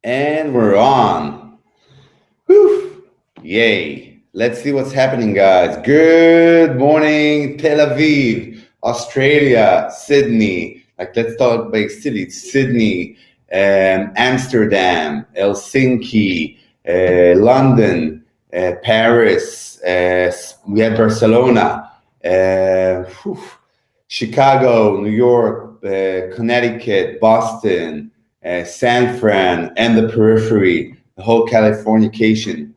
And we're on. Whew. Yay. Let's see what's happening, guys. Good morning, Tel Aviv, Australia, Sydney. Let's talk big cities. Sydney, Amsterdam, Helsinki, London, Paris. We have Barcelona, Chicago, New York, Connecticut, Boston, San Fran, and the periphery, the whole Californication.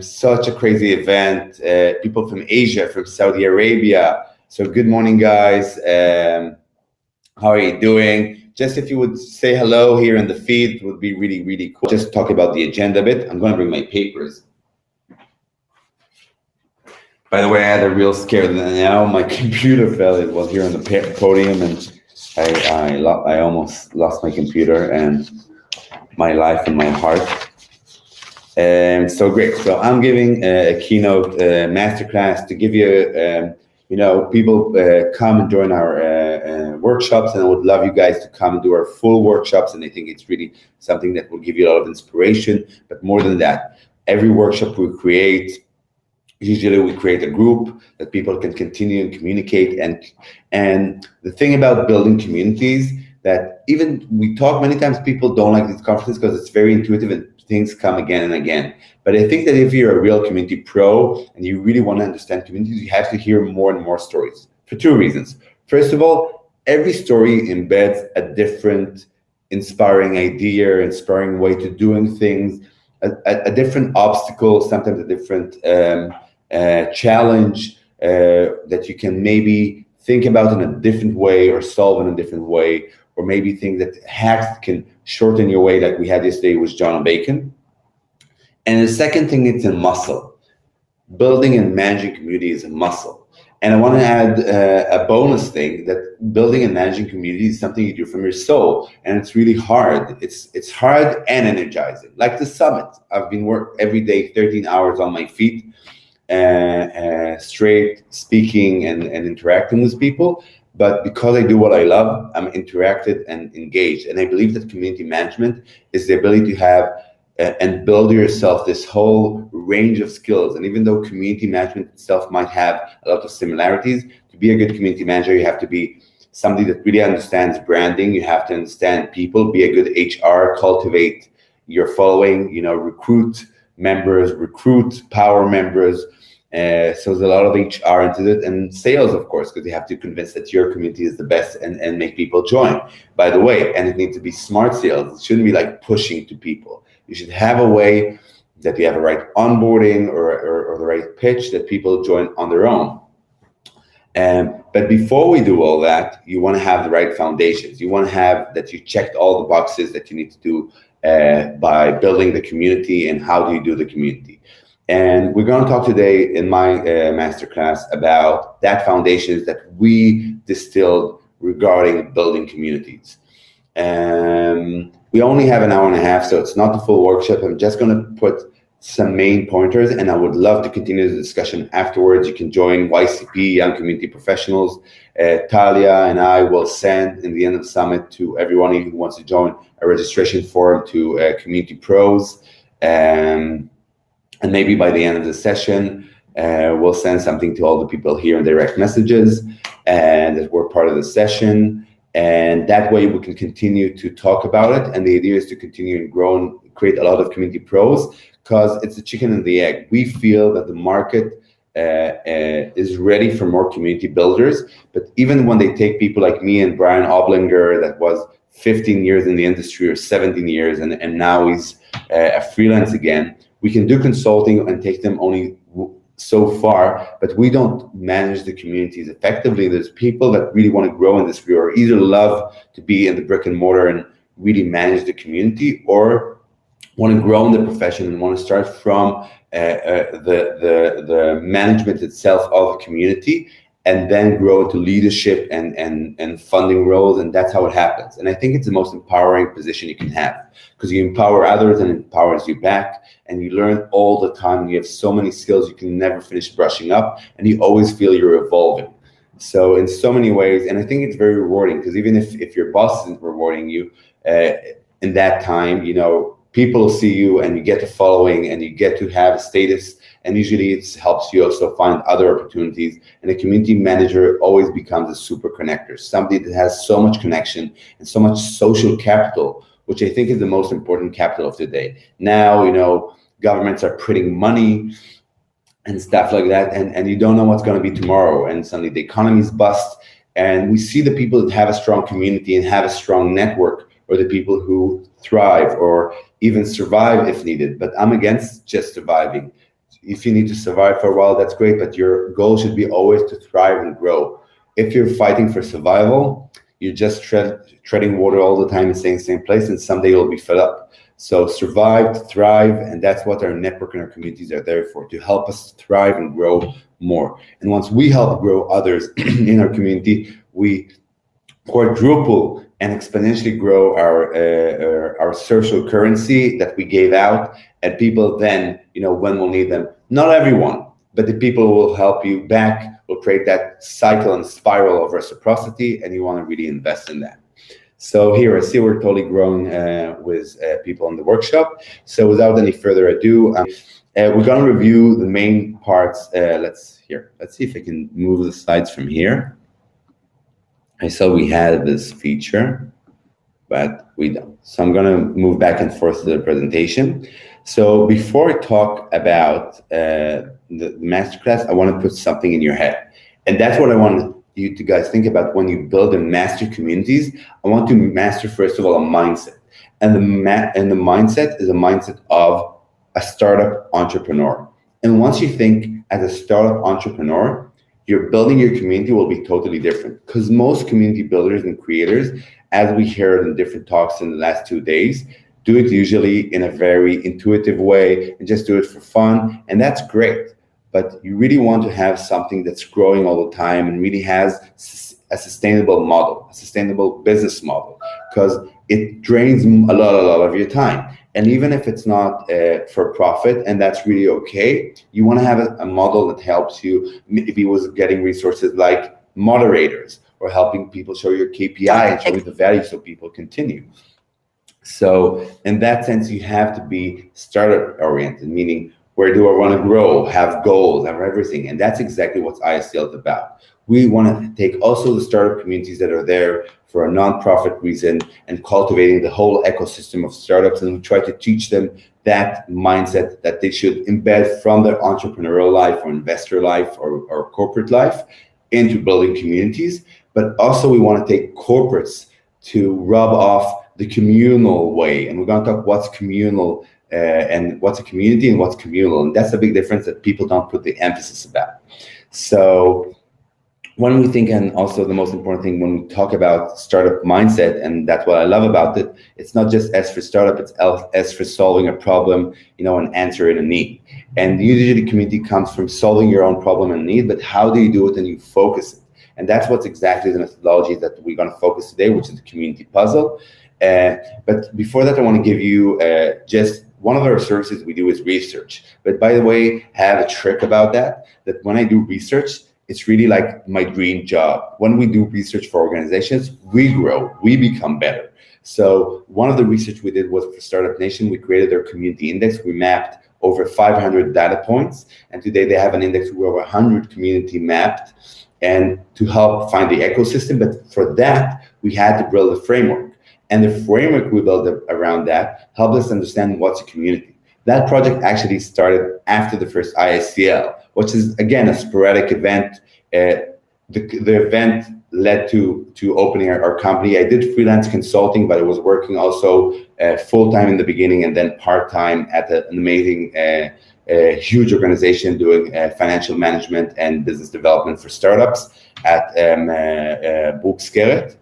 Such a crazy event. People from Asia, from Saudi Arabia. So good morning, guys. How are you doing? Just if you would say hello here in the feed, it would be really, really cool. Just talk about the agenda a bit. I'm going to bring my papers. By the way, I had a real scare. Now my computer fell. It was here on the podium, and I almost lost my computer and my life and my heart. So great. So I'm giving a keynote masterclass to give you, people come and join our workshops, and I would love you guys to come and do our full workshops. And I think it's really something that will give you a lot of inspiration. But more than that, every workshop we create, usually we create a group that people can continue and communicate. And the thing about building communities, that even we talk many times, people don't like these conferences because it's very intuitive and things come again and again. But I think that if you're a real community pro and you really want to understand communities, you have to hear more and more stories for two reasons. First of all, every story embeds a different inspiring idea, inspiring way to doing things, a different obstacle, sometimes a different challenge that you can maybe think about in a different way or solve in a different way, or maybe think that hacks can shorten your way, like we had yesterday with John Bacon. And the second thing, it's a muscle. Building and managing community is a muscle. And I want to add a bonus thing, that building and managing community is something you do from your soul, and it's really hard. It's hard and energizing. Like the summit, I've been working every day, 13 hours on my feet, straight speaking and interacting with people. But because I do what I love, I'm interacted and engaged. And I believe that community management is the ability to have and build yourself this whole range of skills. And even though community management itself might have a lot of similarities, to be a good community manager, you have to be somebody that really understands branding. You have to understand people, be a good HR, cultivate your following, recruit members, recruit power members. So there's a lot of HR into it, and sales, of course, because you have to convince that your community is the best and make people join. By the way, and it needs to be smart sales. It shouldn't be like pushing to people. You should have a way that you have a right onboarding or the right pitch that people join on their own. But before we do all that, you want to have the right foundations. You want to have that you checked all the boxes that you need to do by building the community, and how do you do the community. And we're going to talk today in my masterclass about that foundations that we distilled regarding building communities. We only have an hour and a half, so it's not the full workshop. I'm just going to put some main pointers, and I would love to continue the discussion afterwards. You can join YCP, Young Community Professionals. Talia and I will send in the end of the summit to everyone who wants to join a registration form to Community Pros. And maybe by the end of the session, we'll send something to all the people here in direct messages, and that we're part of the session. And that way we can continue to talk about it. And the idea is to continue and grow and create a lot of community pros, because it's the chicken and the egg. We feel that the market is ready for more community builders. But even when they take people like me and Brian Oblinger, that was 15 years in the industry or 17 years, and now he's a freelance again, we can do consulting and take them only so far, but we don't manage the communities effectively. There's people that really want to grow in this field, or either love to be in the brick and mortar and really manage the community, or want to grow in the profession and want to start from the management itself of a community, and then grow into leadership and funding roles. And that's how it happens. And I think it's the most empowering position you can have, because you empower others and it empowers you back, and you learn all the time. You have so many skills you can never finish brushing up, and you always feel you're evolving. So in so many ways, and I think it's very rewarding, because even if your boss isn't rewarding you, in that time, you know, people see you and you get a following and you get to have a status, and usually it helps you also find other opportunities. And a community manager always becomes a super connector, somebody that has so much connection and so much social capital, which I think is the most important capital of today. Now, you know, governments are printing money and stuff like that, and you don't know what's going to be tomorrow, and suddenly the economy's bust. And we see the people that have a strong community and have a strong network, or the people who thrive or even survive if needed. But I'm against just surviving. If you need to survive for a while, that's great, but your goal should be always to thrive and grow. If you're fighting for survival, you're just treading water all the time and staying in the same place, and someday you'll be fed up. So survive, thrive, and that's what our network and our communities are there for, to help us thrive and grow more. And once we help grow others in our community, we quadruple and exponentially grow our social currency that we gave out, and people then, you know, when we'll need them, not everyone, but the people who will help you back will create that cycle and spiral of reciprocity, and you want to really invest in that. So here I see we're totally growing with people in the workshop. So without any further ado, we're going to review the main parts. Let's see if I can move the slides from here. I saw we had this feature, but we don't. So I'm going to move back and forth to the presentation. So before I talk about the masterclass, I want to put something in your head. And that's what I want you to guys think about when you build and master communities. I want to master, first of all, a mindset. And the mindset is a mindset of a startup entrepreneur. And once you think as a startup entrepreneur, your building your community will be totally different, because most community builders and creators, as we heard in different talks in the last 2 days, do it usually in a very intuitive way and just do it for fun. And that's great. But you really want to have something that's growing all the time and really has a sustainable model, a sustainable business model, because it drains a lot of your time. And even if it's not for profit, and that's really okay, you want to have a model that helps you. If he was getting resources like moderators or helping people show your KPI and show you the value so people continue. So in that sense, you have to be startup oriented, meaning where do I want to grow, have goals, have everything. And that's exactly what ISCL is about. We want to take also the startup communities that are there for a nonprofit reason and cultivating the whole ecosystem of startups. And we try to teach them that mindset that they should embed from their entrepreneurial life or investor life or corporate life into building communities. But also we want to take corporates to rub off the communal way. And we're going to talk what's communal and what's a community and what's communal. And that's a big difference that people don't put the emphasis about. So when we think, and also the most important thing when we talk about startup mindset, and that's what I love about it, it's not just S for startup, it's S for solving a problem, you know, and answering a need. And usually community comes from solving your own problem and need, but how do you do it and you focus it? And that's what's exactly the methodology that we're going to focus today, which is the community puzzle. But before that, I want to give you just one of our services we do is research. But by the way, I have a trick about that when I do research, it's really like my dream job. When we do research for organizations, we grow, we become better. So one of the research we did was for Startup Nation. We created their community index. We mapped over 500 data points. And today they have an index with over 100 community mapped, and to help find the ecosystem. But for that, we had to build a framework. And the framework we built around that helped us understand what's a community. That project actually started after the first ISCL, which is, again, a sporadic event. The event led to opening our company. I did freelance consulting, but I was working also full-time in the beginning and then part-time at an amazing, huge organization doing financial management and business development for startups at Bookskeret.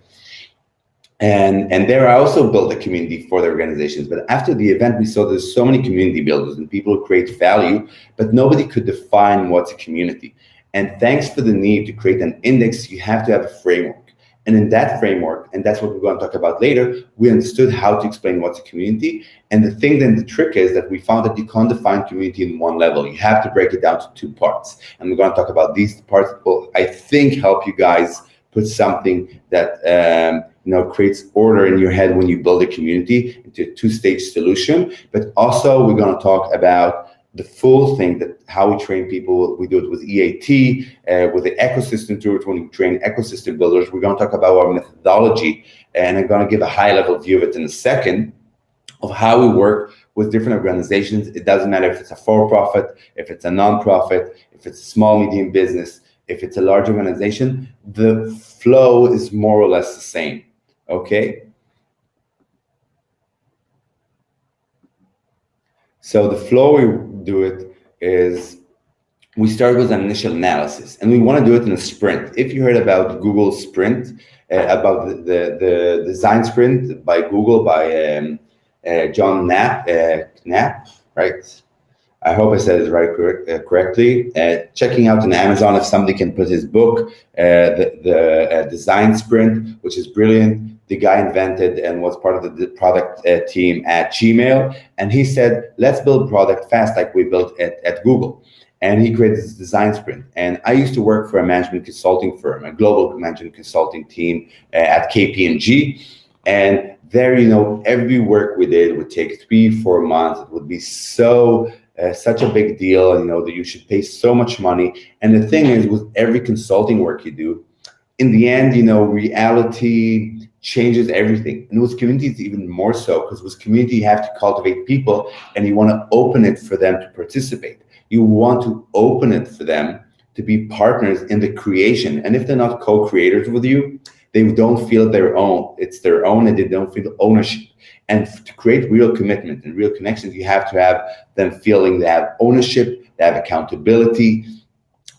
And there I also built a community for the organizations. But after the event, we saw there's so many community builders and people who create value, but nobody could define what's a community. And thanks for the need to create an index, you have to have a framework. And in that framework, and that's what we're going to talk about later, we understood how to explain what's a community. And the thing, then the trick is that we found that you can't define community in one level. You have to break it down to 2 parts. And we're going to talk about these parts that will, I think, help you guys put something that creates order in your head when you build a community into a two-stage solution. But also we're going to talk about the full thing, that how we train people. We do it with EAT, with the ecosystem tools when we train ecosystem builders. We're going to talk about our methodology, and I'm going to give a high-level view of it in a second, of how we work with different organizations. It doesn't matter if it's a for-profit, if it's a non-profit, if it's a small, medium business, if it's a large organization, the flow is more or less the same, okay? So the flow we do it is, we start with an initial analysis, and we want to do it in a sprint. If you heard about Google Sprint, about the design sprint by Google, by John Knapp, right? I hope I said it right correctly. Checking out on Amazon if somebody can put his book, the design sprint, which is brilliant. The guy invented and was part of the product team at Gmail, and he said, let's build product fast like we built at Google. And he created this design sprint. And I used to work for a management consulting firm, a global management consulting team at KPMG. And there, every work we did would take 3-4 months. It would be such a big deal, that you should pay so much money. And the thing is, with every consulting work you do, in the end, reality changes everything. And with communities, even more so, because with community, you have to cultivate people, and you want to open it for them to participate. You want to open it for them to be partners in the creation. And if they're not co-creators with you, they don't feel it's their own, and they don't feel ownership. And to create real commitment and real connections, you have to have them feeling they have ownership, they have accountability.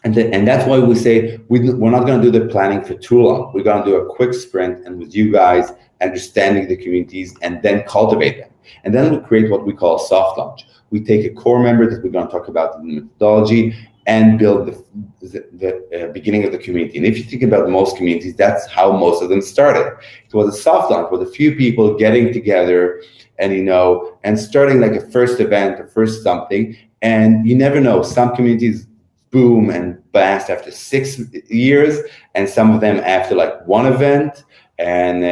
And that's why we say we're not going to do the planning for too long. We're going to do a quick sprint, and with you guys, understanding the communities, and then cultivate them. And then we create what we call soft launch. We take a core member that we're going to talk about in the methodology, and build the beginning of the community. And if you think about most communities, that's how most of them started. It was a soft launch with a few people getting together and starting like a first event or first something. And you never know, some communities boom and blast after 6 years, and some of them after like one event. And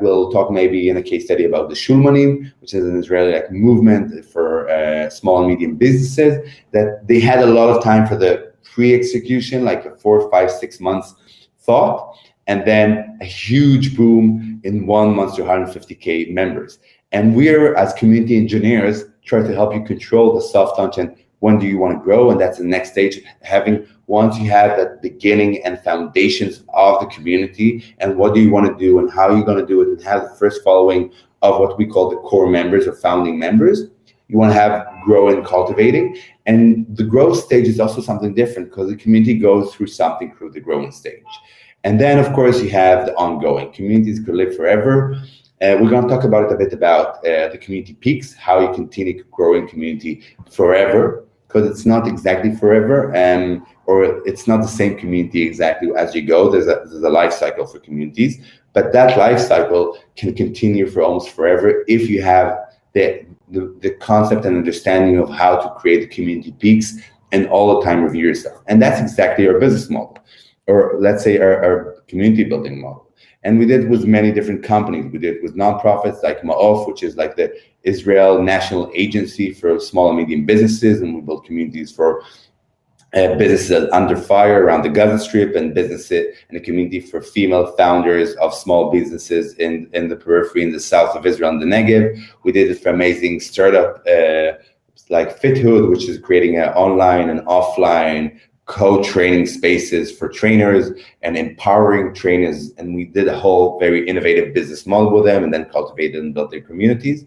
we'll talk maybe in a case study about the Shulmanim, which is an Israeli movement for small and medium businesses, that they had a lot of time for the pre-execution, like a 4, 5, 6 months thought, and then a huge boom in 1 month to 150K members. And we're, as community engineers, try to help you control the soft launch and when do you want to grow. And that's the next stage, once you have that beginning and foundations of the community, and what do you want to do and how you're going to do it, and have the first following of what we call the core members or founding members. You want to have growing, cultivating. And the growth stage is also something different, because the community goes through something through the growing stage. And then, of course, you have the ongoing. Communities could live forever. We're going to talk about it a bit about the community peaks, how you continue growing community forever, because it's not exactly forever, or it's not the same community exactly as you go. There's a life cycle for communities, but that life cycle can continue for almost forever if you have the concept and understanding of how to create the community peaks and all the time review yourself. And that's exactly our business model, or let's say our community building model. And we did with many different companies. We did with nonprofits like Ma'of, which is like the Israel National Agency for small and medium businesses. And we built communities for businesses under fire around the Gaza Strip, and businesses and a community for female founders of small businesses in the periphery in the south of Israel and the Negev. We did it for amazing startup like FitHood, which is creating an online and offline co-training spaces for trainers and empowering trainers. And we did a whole very innovative business model with them, and then cultivated and built their communities.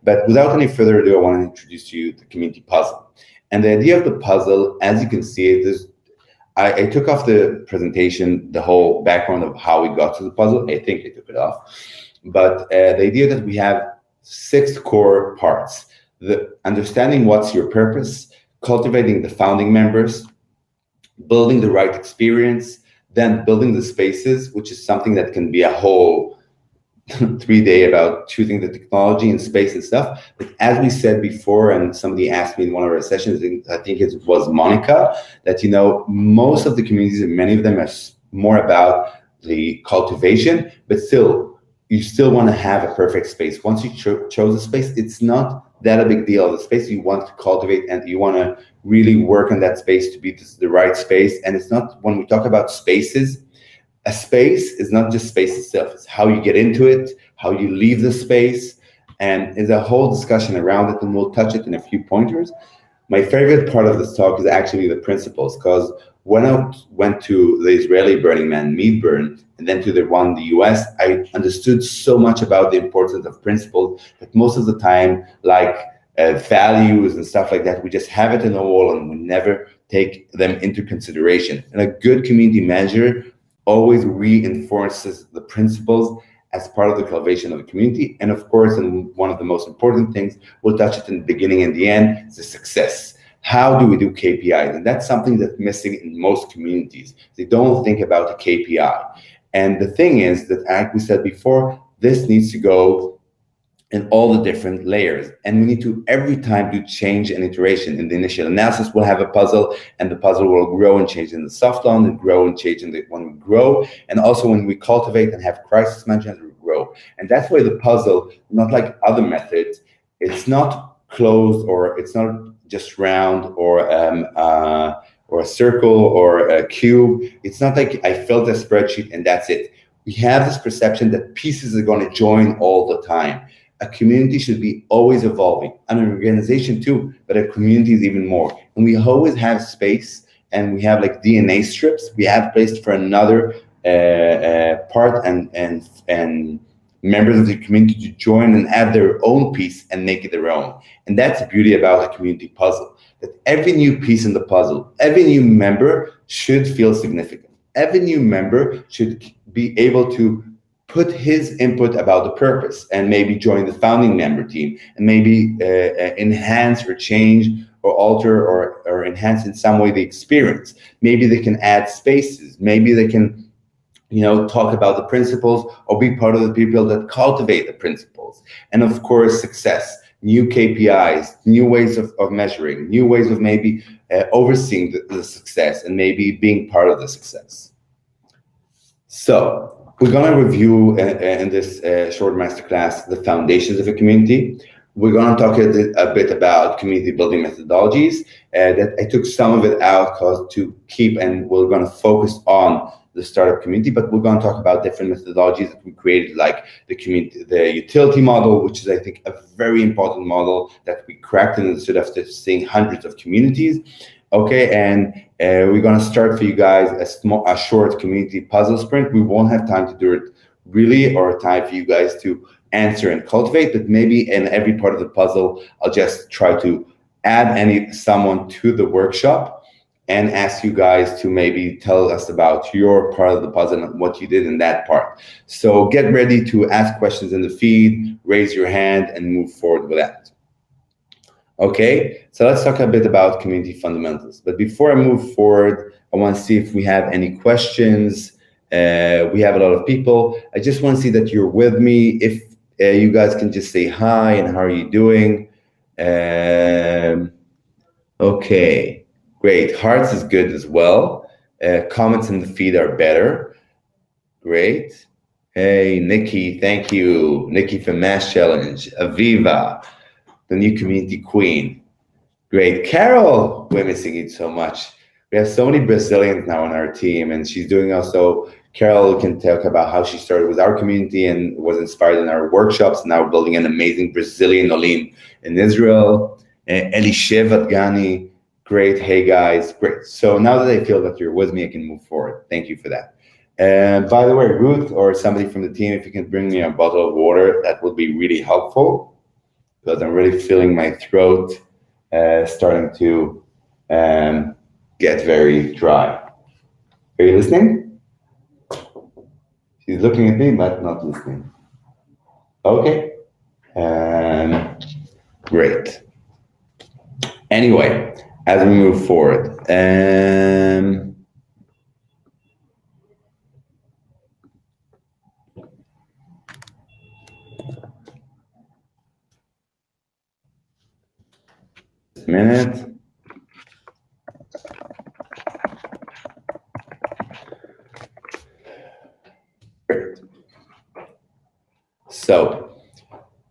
But without any further ado, I want to introduce you to the community puzzle. And the idea of the puzzle, as you can see it, is I took off the presentation, the whole background of how we got to the puzzle. I think I took it off. But the idea that we have 6 core parts: the understanding what's your purpose, cultivating the founding members, building the right experience, then building the spaces, which is something that can be a whole 3-day about choosing the technology and space and stuff. But as we said before, and somebody asked me in one of our sessions, I think it was Monica, that most of the communities, and many of them, are more about the cultivation, but still you still want to have a perfect space. Once you chose a space, it's not that a big deal. The space you want to cultivate, and you want to really work on that space to be the right space. And it's not, when we talk about spaces, a space is not just space itself. It's how you get into it, how you leave the space, and there's a whole discussion around it, and we'll touch it in a few pointers. My favorite part of this talk is actually the principles, because when I went to the Israeli Burning Man meat burn and then to the one in the US, I understood so much about the importance of principles that most of the time, like values and stuff like that, we just have it in the wall and we never take them into consideration. And a good community manager always reinforces the principles as part of the cultivation of the community. And of course, and one of the most important things, we'll touch it in the beginning and the end, is the success. How do we do KPIs? And that's something that's missing in most communities. They don't think about the KPI. And the thing is that, like we said before, this needs to go in all the different layers. And we need to every time do change and iteration. In the initial analysis, we'll have a puzzle, and the puzzle will grow and change in the soft lawn, and grow and change in the, when we grow. And also when we cultivate and have crisis management, we grow. And that's why the puzzle, not like other methods, it's not closed, or it's not just round, or a circle, or a cube. It's not like I filled a spreadsheet and that's it. We have this perception that pieces are going to join all the time. A community should be always evolving, and an organization too, but a community is even more. And we always have space, and we have like DNA strips. We have place for another part and members of the community to join and add their own piece and make it their own. And that's the beauty about a community puzzle, that every new piece in the puzzle, every new member should feel significant. Every new member should be able to put his input about the purpose, and maybe join the founding member team, and maybe enhance or change or alter or enhance in some way the experience. Maybe they can add spaces. Maybe they can, talk about the principles, or be part of the people that cultivate the principles. And of course, success, new KPIs, new ways of measuring, new ways of maybe overseeing the success, and maybe being part of the success. So we're going to review in this short masterclass the foundations of a community. We're going to talk a bit about community building methodologies. That I took some of it out to keep, and we're going to focus on the startup community, but we're going to talk about different methodologies that we created, like the utility model, which is, I think, a very important model that we cracked and instead of seeing hundreds of communities. Okay, and we're going to start for you guys a short community puzzle sprint. We won't have time to do it really, or time for you guys to answer and cultivate, but maybe in every part of the puzzle, I'll just try to add someone to the workshop and ask you guys to maybe tell us about your part of the puzzle and what you did in that part. So get ready to ask questions in the feed, raise your hand, and move forward with that. Okay, so let's talk a bit about community fundamentals. But before I move forward, I want to see if we have any questions. We have a lot of people. I just want to see that you're with me. If you guys can just say hi and how are you doing. Okay, great. Hearts is good as well. Comments in the feed are better. Great. Hey, Nikki, thank you. Nikki from Mass Challenge. Aviva, the new community queen. Great. Carol, we're missing you so much. We have so many Brazilians now on our team, and she's doing also, Carol can talk about how she started with our community and was inspired in our workshops, now building an amazing Brazilian Olim in Israel. Elishev Adgani, great. Hey guys, great. So now that I feel that you're with me, I can move forward. Thank you for that. And by the way, Ruth or somebody from the team, if you can bring me a bottle of water, that would be really helpful, because I'm really feeling my throat starting to get very dry. Are you listening? She's looking at me, but not listening. Okay. Great. Anyway, as we move forward, just a minute. Great. So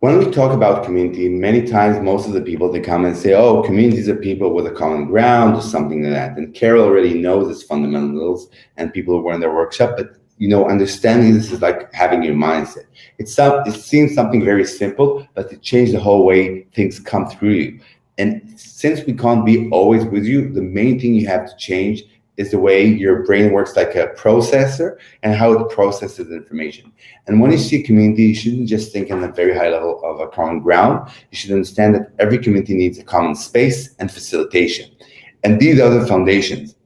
when we talk about community, many times most of the people, they come and say, oh, communities are people with a common ground or something like that. And Carol already knows its fundamentals, and people who were in their workshop, but understanding this is like having your mindset. It seems something very simple, but it changed the whole way things come through you. And since we can't be always with you, the main thing you have to change is the way your brain works like a processor and how it processes information. And when you see community, you shouldn't just think on a very high level of a common ground. You should understand that every community needs a common space and facilitation. And these are the foundations.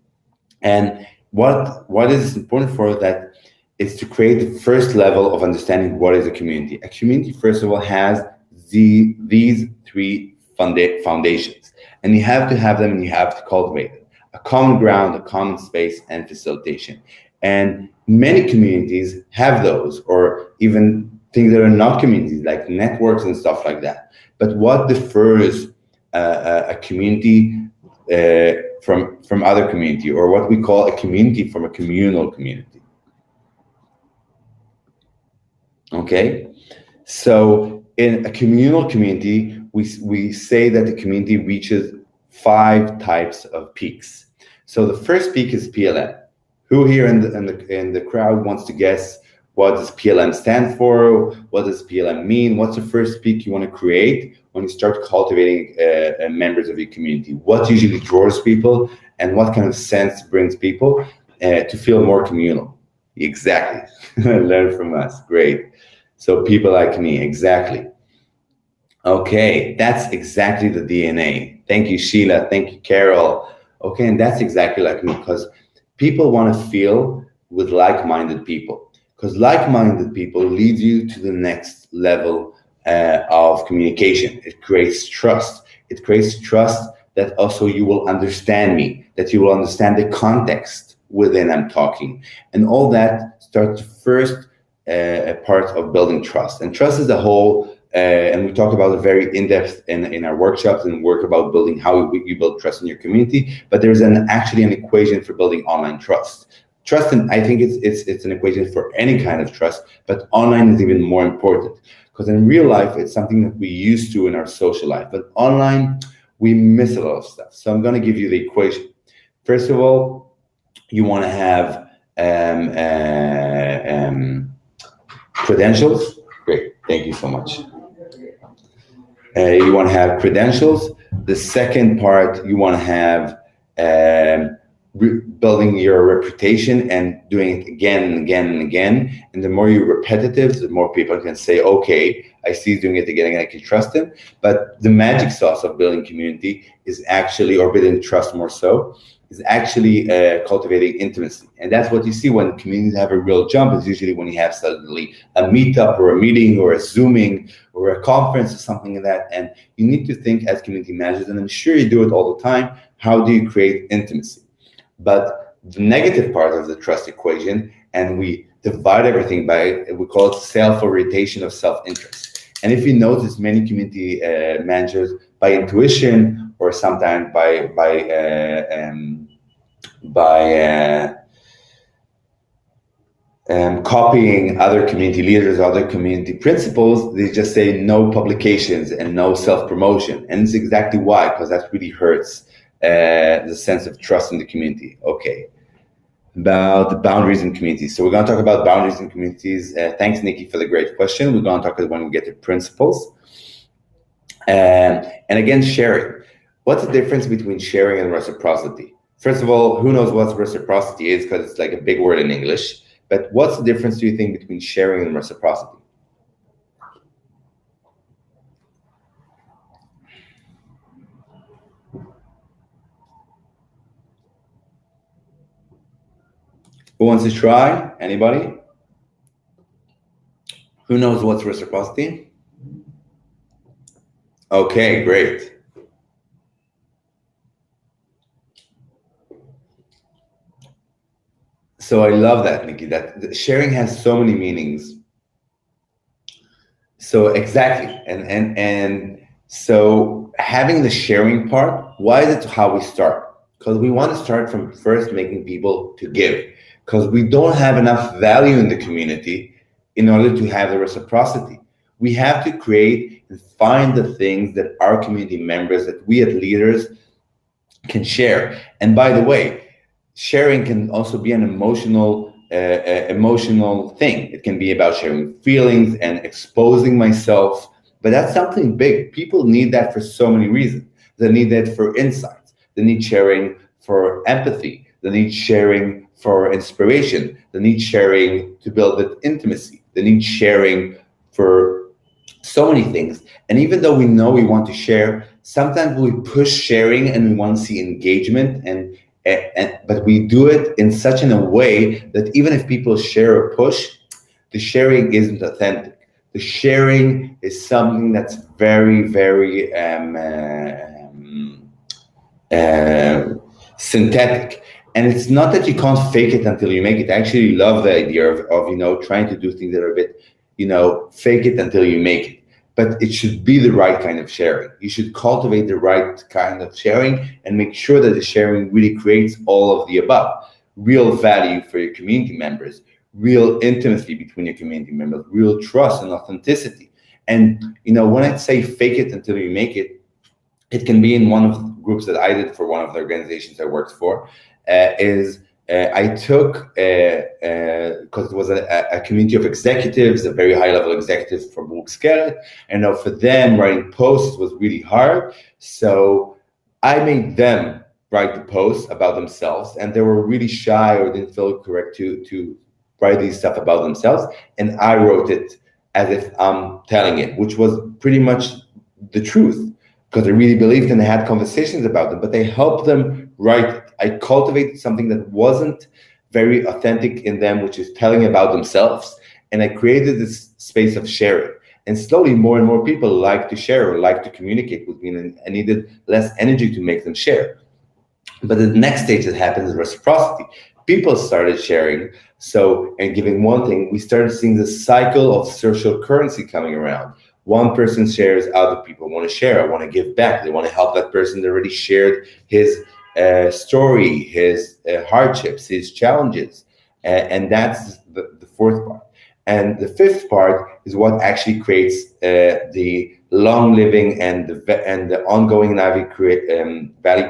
And what is important for that is to create the first level of understanding what is a community. A community, first of all, has these three foundations. And you have to have them, and you have to cultivate them. A common ground, a common space, and facilitation. And many communities have those, or even things that are not communities, like networks and stuff like that. But what differs a community from other community, or what we call a community from a communal community? Okay, so in a communal community, we say that the community reaches 5 types of peaks. So the first peak is PLM. Who here in the crowd wants to guess what does PLM stand for? What does PLM mean? What's the first peak you want to create when you start cultivating members of your community? What usually draws people, and what kind of sense brings people to feel more communal? Exactly. Learn from us. Great. So people like me. Exactly. Okay, that's exactly the DNA. Thank you, Sheila. Thank you, Carol. Okay, and that's exactly like me, because people want to feel with like-minded people, because like-minded people lead you to the next level of communication. It creates trust. It creates trust that also you will understand me, that you will understand the context within I'm talking. And all that starts the first part of building trust. And trust is the whole and we talk about it very in-depth in our workshops and work about building how you build trust in your community. But there's actually an equation for building online trust. Trust, and I think it's an equation for any kind of trust, but online is even more important, because in real life, it's something that we used to in our social life. But online, we miss a lot of stuff. So I'm going to give you the equation. First of all, you want to have credentials. Great, thank you so much. You want to have credentials. The second part, you want to have building your reputation and doing it again and again and again. And the more you're repetitive, the more people can say, okay, I see he's doing it again and I can trust him. But the magic sauce of building community is actually, or building trust more so, is actually cultivating intimacy. And that's what you see when communities have a real jump. It's usually when you have suddenly a meetup or a meeting or a Zooming or a conference or something like that. And you need to think as community managers, and I'm sure you do it all the time, how do you create intimacy? But the negative part of the trust equation, and we divide everything by, we call it self-orientation of self-interest. And if you notice, many community managers, by intuition or sometimes by copying other community leaders, other community principles, they just say no publications and no self-promotion. And it's exactly why, because that really hurts the sense of trust in the community. Okay, about the boundaries in communities. So we're going to talk about boundaries in communities. Thanks, Nikki, for the great question. We're going to talk about when we get to principles. And again, sharing. What's the difference between sharing and reciprocity? First of all, who knows what reciprocity is, because it's like a big word in English. But what's the difference, do you think, between sharing and reciprocity? Who wants to try? Anybody? Who knows what's reciprocity? Okay, great. So I love that, Nikki, that sharing has so many meanings. So exactly, and so having the sharing part, why is it how we start? Because we want to start from first making people to give, because we don't have enough value in the community in order to have the reciprocity. We have to create and find the things that our community members, that we as leaders can share. And by the way, sharing can also be an emotional thing. It can be about sharing feelings and exposing myself, but that's something big. People need that for so many reasons. They need that for insights. They need sharing for empathy. They need sharing for inspiration. They need sharing to build that intimacy. They need sharing for so many things. And even though we know we want to share, sometimes we push sharing and we want to see engagement, but we do it in such a way that even if people share or push, the sharing isn't authentic. The sharing is something that's very, very synthetic. And it's not that you can't fake it until you make it. I actually love the idea of trying to do things that are a bit, fake it until you make it. But it should be the right kind of sharing. You should cultivate the right kind of sharing and make sure that the sharing really creates all of the above. Real value for your community members, real intimacy between your community members, real trust and authenticity. And when I say fake it until you make it, it can be in one of the groups that I did for one of the organizations I worked for, I took, because it was a community of executives, a very high level executives from Brooks-Garrett, and for them writing posts was really hard. So I made them write the posts about themselves, and they were really shy or didn't feel correct to write these stuff about themselves. And I wrote it as if I'm telling it, which was pretty much the truth, because I really believed and I had conversations about them, but they helped them write it. I cultivated something that wasn't very authentic in them, which is telling about themselves. And I created this space of sharing. And slowly more and more people like to share or like to communicate with me, and I needed less energy to make them share. But the next stage that happened is reciprocity. People started sharing. And giving one thing, we started seeing the cycle of social currency coming around. One person shares, other people want to share. I want to give back. They want to help that person that already shared his story, his hardships, his challenges. And that's the fourth part. And the fifth part is what actually creates the long living and the ongoing value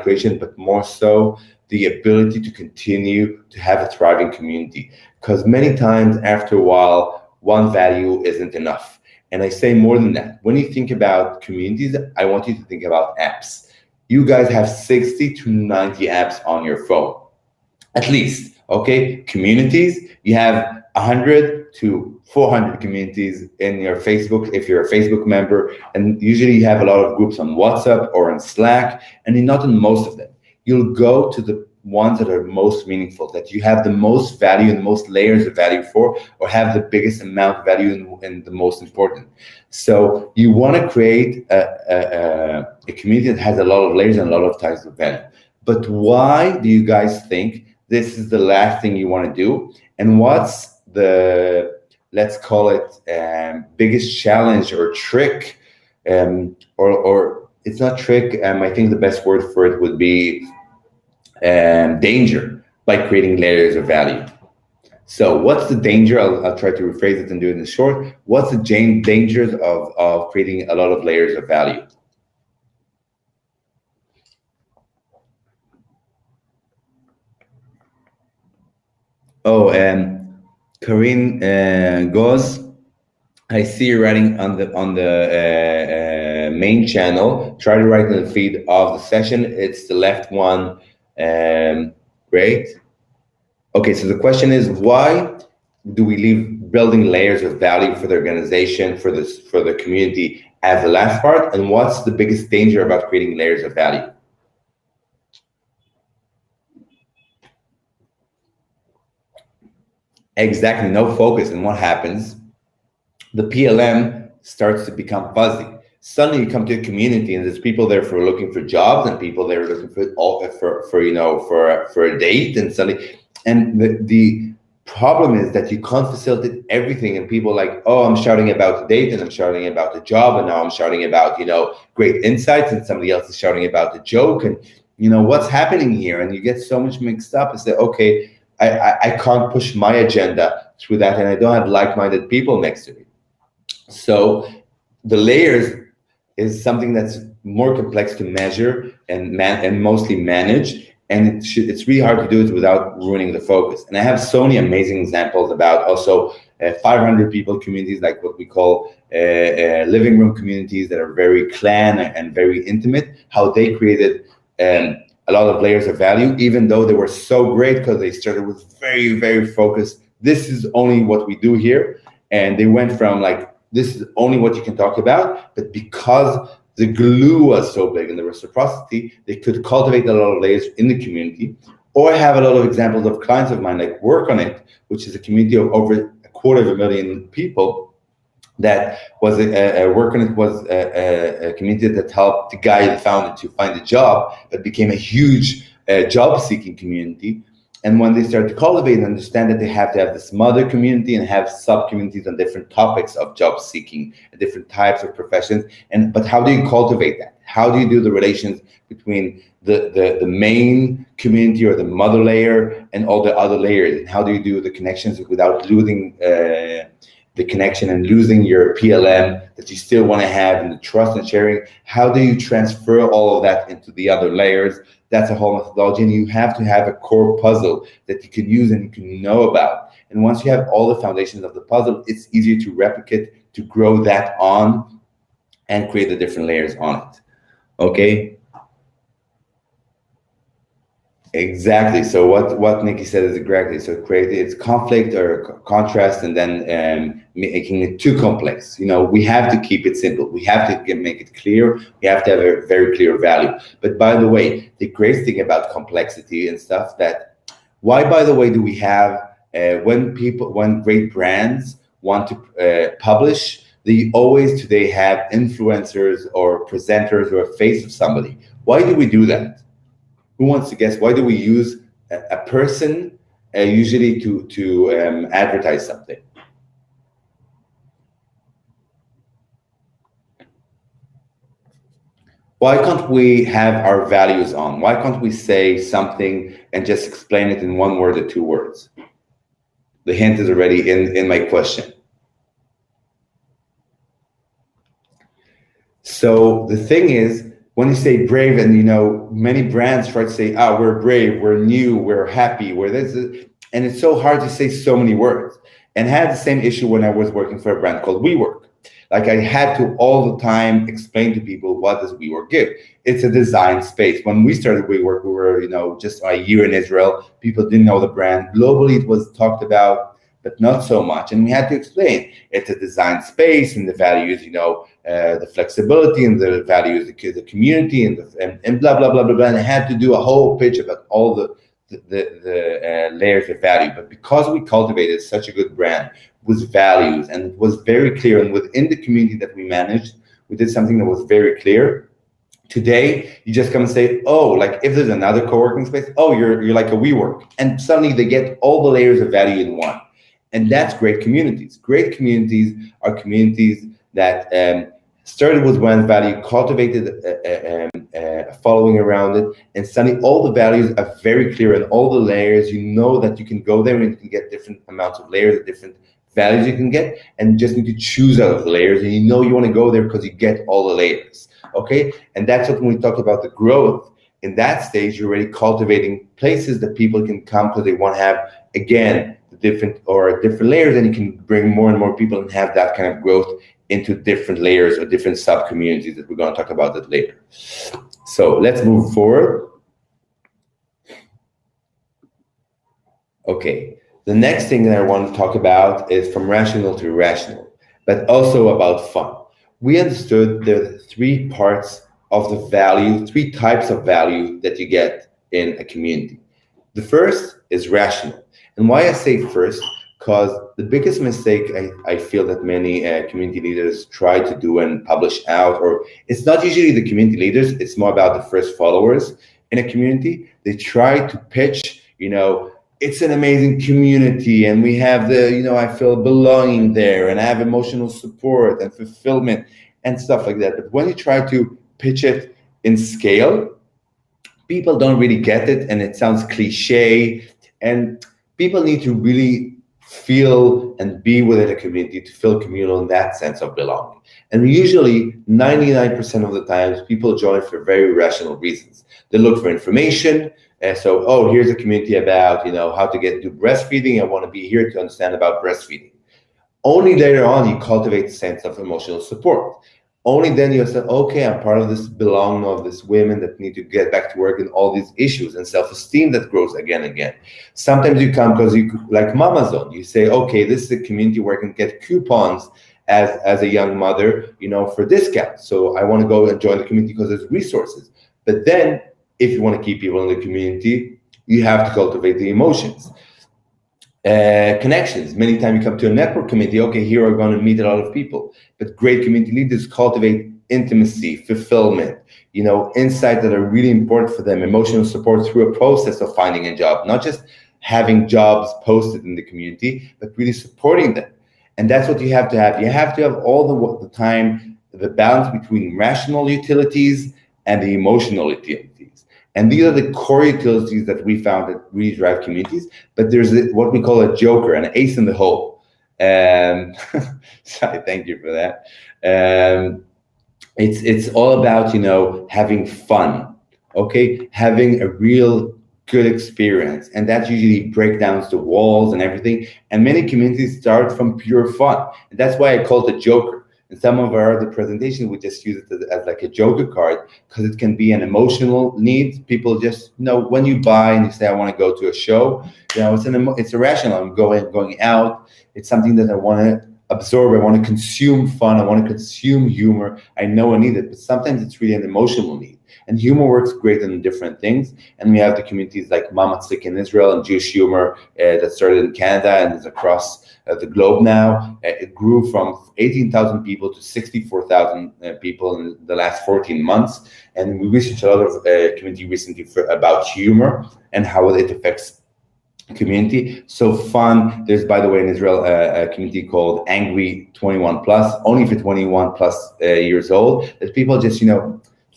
creation, but more so the ability to continue to have a thriving community. Because many times after a while, one value isn't enough. And I say more than that. When you think about communities, I want you to think about apps. You guys have 60 to 90 apps on your phone, at least, okay? Communities, you have 100 to 400 communities in your Facebook, if you're a Facebook member, and usually you have a lot of groups on WhatsApp or on Slack, and you're not in most of them. You'll go to the ones that are most meaningful, that you have the most value and the most layers of value for, or have the biggest amount of value and the most important. So you want to create a community that has a lot of layers and a lot of types of value. But why do you guys think this is the last thing you want to do? And what's the, let's call it, biggest challenge or trick, or it's not trick, I think the best word for it would be danger, by creating layers of value. So what's the danger? I'll try to rephrase it and do it in short. What's the dangers of creating a lot of layers of value? Oh, Corinne goes, I see you writing on the main channel. Try to write in the feed of the session. It's the left one. Great. Okay, so the question is, why do we leave building layers of value for the organization, for the community as the last part? And what's the biggest danger about creating layers of value? Exactly, no focus. And what happens? The PLM starts to become fuzzy. Suddenly you come to a community and there's people there for looking for jobs and people there looking for a date, and suddenly, and the problem is that you can't facilitate everything, and people like, oh, I'm shouting about the date and I'm shouting about the job, and now I'm shouting about great insights, and somebody else is shouting about the joke, and what's happening here, and you get so much mixed up. It's that, okay, I can't push my agenda through that, and I don't have like-minded people next to me. So the layers is something that's more complex to measure and mostly manage, and it's really hard to do it without ruining the focus. And I have so many amazing examples about also 500 people communities, like what we call living room communities that are very clan and very intimate, how they created a lot of layers of value, even though they were so great because they started with very, very focused. This is only what we do here. And they went from like, this is only what you can talk about, but because the glue was so big and the reciprocity, they could cultivate a lot of layers in the community. Or I have a lot of examples of clients of mine, like Work On It, which is a community of over 250,000 people. That was Work On It was a community that helped the guy that founded to find a job, but became a huge job-seeking community. And when they start to cultivate and understand that they have to have this mother community and have sub-communities on different topics of job seeking, different types of professions, but how do you cultivate that? How do you do the relations between the main community or the mother layer and all the other layers? And how do you do the connections without losing the connection and losing your PLM that you still want to have, and the trust and sharing? How do you transfer all of that into the other layers? That's a whole methodology, and you have to have a core puzzle that you can use and you can know about. And once you have all the foundations of the puzzle, it's easier to replicate, to grow that on and create the different layers on it. Okay? Exactly. So what Nikki said is exactly. So create it's conflict or contrast, and then making it too complex. You know, we have to keep it simple. We have to make it clear. We have to have a very clear value. But by the way, the great thing about complexity and stuff, that why, by the way, do we have when great brands want to publish, they always today have influencers or presenters or a face of somebody. Why do we do that? Who wants to guess? Why do we use a person usually to advertise something? Why can't we have our values on? Why can't we say something and just explain it in one word or two words? The hint is already in my question. So the thing is, when you say brave, and you know, many brands try to say, "Ah, we're brave, we're new, we're happy, we're this," and it's so hard to say so many words. And I had the same issue when I was working for a brand called WeWork. Like, I had to all the time explain to people, what does WeWork give? It's a design space. When we started WeWork, we were, you know, just a year in Israel. People didn't know the brand. Globally, it was talked about, but not so much. And we had to explain it's a design space, and the values, you know, the flexibility, and the values, the community, and blah, blah, blah, blah, blah. And I had to do a whole pitch about all the layers of value. But because we cultivated such a good brand with values, and it was very clear, and within the community that we managed, we did something that was very clear. Today, you just come and say, oh, like if there's another co-working space, oh, you're like a WeWork. And suddenly they get all the layers of value in one. And that's great communities. Great communities are communities that started with one value, cultivated a following around it, and suddenly all the values are very clear, and all the layers, you know that you can go there and you can get different amounts of layers, different values you can get, and you just need to choose out of the layers, and you know you want to go there because you get all the layers, okay? And that's what, when we talk about the growth, in that stage, you're already cultivating places that people can come because they want to have, again, different layers, and you can bring more and more people and have that kind of growth into different layers or different sub-communities that we're going to talk about that later. So let's move forward. Okay, the next thing that I want to talk about is from rational to irrational, but also about fun. We understood there are three parts of the value, three types of value that you get in a community. The first is rational. And why I say first, because the biggest mistake I feel that many community leaders try to do and publish out, or it's not usually the community leaders, it's more about the first followers in a community. They try to pitch, you know, it's an amazing community, and we have the, you know, I feel belonging there, and I have emotional support and fulfillment and stuff like that. But when you try to pitch it in scale, people don't really get it, and it sounds cliche, and people need to really feel and be within a community, to feel communal in that sense of belonging. And usually 99% of the times people join for very rational reasons. They look for information. So, oh, here's a community about, how to do breastfeeding. I want to be here to understand about breastfeeding. Only later on you cultivate a sense of emotional support. Only then you say, okay, I'm part of this belonging of these women that need to get back to work, and all these issues and self-esteem that grows again and again. Sometimes you come because you, like Mama Zone, you say, okay, this is a community where I can get coupons as a young mother, for discounts. So I want to go and join the community because there's resources. But then if you want to keep people in the community, you have to cultivate the emotions. Connections. Many times you come to a network committee, okay, here we're going to meet a lot of people. But great community leaders cultivate intimacy, fulfillment, insights that are really important for them, emotional support through a process of finding a job, not just having jobs posted in the community, but really supporting them. And that's what you have to have. You have to have all the time the balance between rational utilities and the emotional utilities. And these are the core utilities that we found that really drive communities. But there's what we call a joker, an ace in the hole. Sorry, thank you for that. It's all about, having fun, okay? Having a real good experience. And that usually breaks down the walls and everything. And many communities start from pure fun. And that's why I call it a joker. In some of our other presentations, we just use it as like a joker card, because it can be an emotional need. People just, when you buy and you say, I want to go to a show, it's irrational. I'm going out. It's something that I want to absorb. I want to consume fun. I want to consume humor. I know I need it, but sometimes it's really an emotional need. And humor works great in different things. And we have the communities like Mamatzik in Israel and Jewish humor that started in Canada and is across the globe now. It grew from 18,000 people to 64,000 people in the last 14 months. And we researched a lot of community recently about humor and how it affects community. So fun. There's, by the way, in Israel, a community called Angry 21 Plus, only for 21 plus years old, that people just,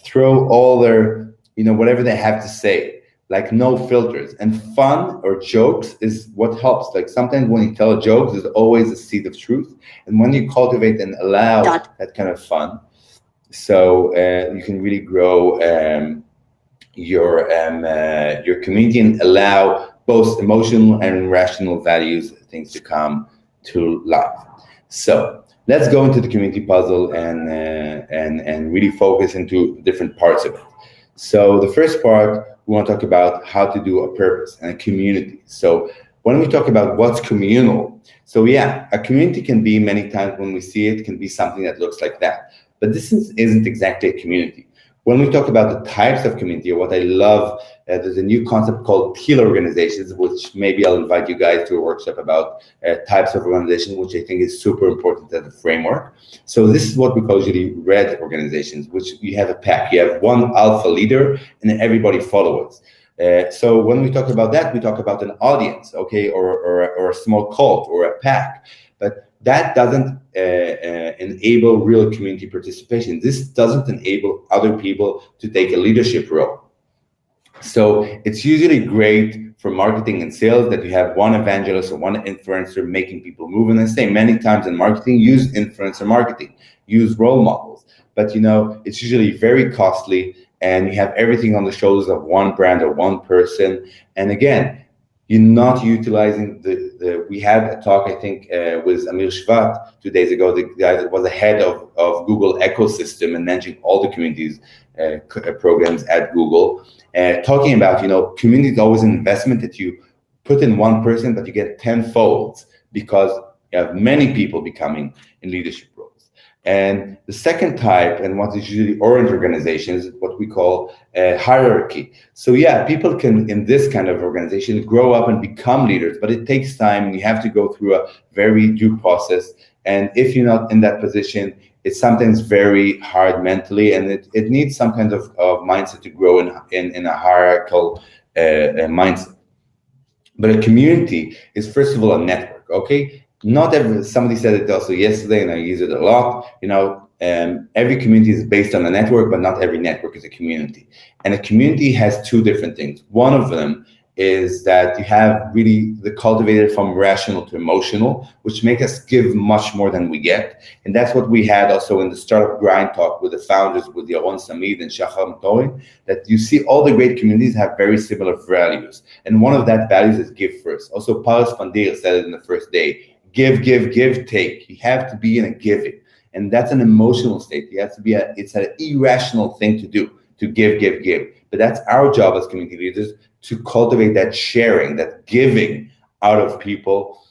throw all their, whatever they have to say, like no filters. And fun or jokes is what helps. Like sometimes when you tell a joke, there's always a seed of truth. And when you cultivate and allow that kind of fun, so you can really grow your community and allow both emotional and rational values, things to come to life. So let's go into the community puzzle and really focus into different parts of it. So the first part, we want to talk about how to do a purpose and a community. So when we talk about what's communal, so yeah, a community can be, many times when we see it, can be something that looks like that. But this isn't exactly a community. When we talk about the types of community, or what I love, there's a new concept called teal organizations, which maybe I'll invite you guys to a workshop about types of organizations, which I think is super important as a framework. So this is what we call usually red organizations, which you have a pack. You have one alpha leader and then everybody follows. So when we talk about that, we talk about an audience, okay, or a small cult or a pack. But that doesn't enable real community participation. This doesn't enable other people to take a leadership role. So it's usually great for marketing and sales that you have one evangelist or one influencer making people move. And I say many times in marketing, use influencer marketing, use role models. But it's usually very costly, and you have everything on the shoulders of one brand or one person. And again, you're not utilizing we had a talk, I think, with Amir Shvat 2 days ago, the guy that was the head of Google ecosystem and managing all the communities programs at Google, talking about, community is always an investment that you put in one person, but you get tenfold because you have many people becoming in leadership roles. And the second type, and what is usually orange organizations, is what we call hierarchy. So yeah, people can, in this kind of organization, grow up and become leaders, but it takes time, and you have to go through a very due process. And if you're not in that position, it's sometimes very hard mentally, and it needs some kind of mindset to grow in a hierarchical mindset. But a community is, first of all, a network, okay? Not somebody said it also yesterday, and I use it a lot, every community is based on a network, but not every network is a community. And a community has two different things. One of them is that you have really the cultivated from rational to emotional, which make us give much more than we get. And that's what we had also in the startup grind talk with the founders, with Yaron Samid and Shachar Matorin, that you see all the great communities have very similar values. And one of that values is give first. Also, Paris Pandir said it in the first day, give, take. You have to be in a giving. And that's an emotional state. You have to be it's an irrational thing to do, to give. But that's our job as community leaders, to cultivate that sharing, that giving out of people,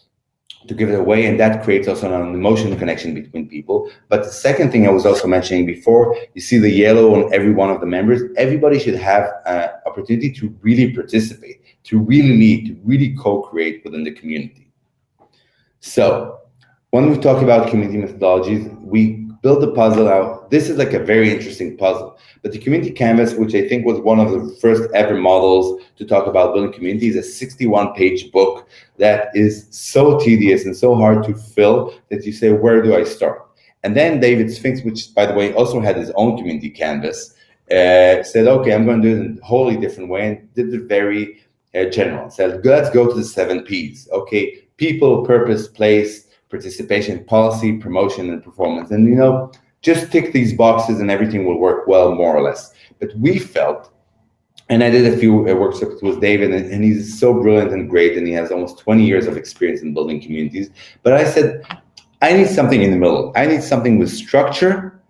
to give it away, and that creates also an emotional connection between people. But the second thing I was also mentioning before, you see the yellow on every one of the members. Everybody should have an opportunity to really participate, to really lead, to really co-create within the community. So when we talk about community methodologies, we build the puzzle out. This is like a very interesting puzzle. But the community canvas, which I think was one of the first ever models to talk about building community, is a 61-page book that is so tedious and so hard to fill that you say, where do I start? And then David Sphinx, which by the way also had his own community canvas, said, okay, I'm going to do it in a wholly different way, and did it very general. Said, let's go to the 7 Ps. Okay, people, purpose, place, participation, policy, promotion, and performance. And just tick these boxes and everything will work well, more or less. But we felt, and I did a few workshops with David, and he's so brilliant and great, and he has almost 20 years of experience in building communities. But I said, I need something in the middle. I need something with structure,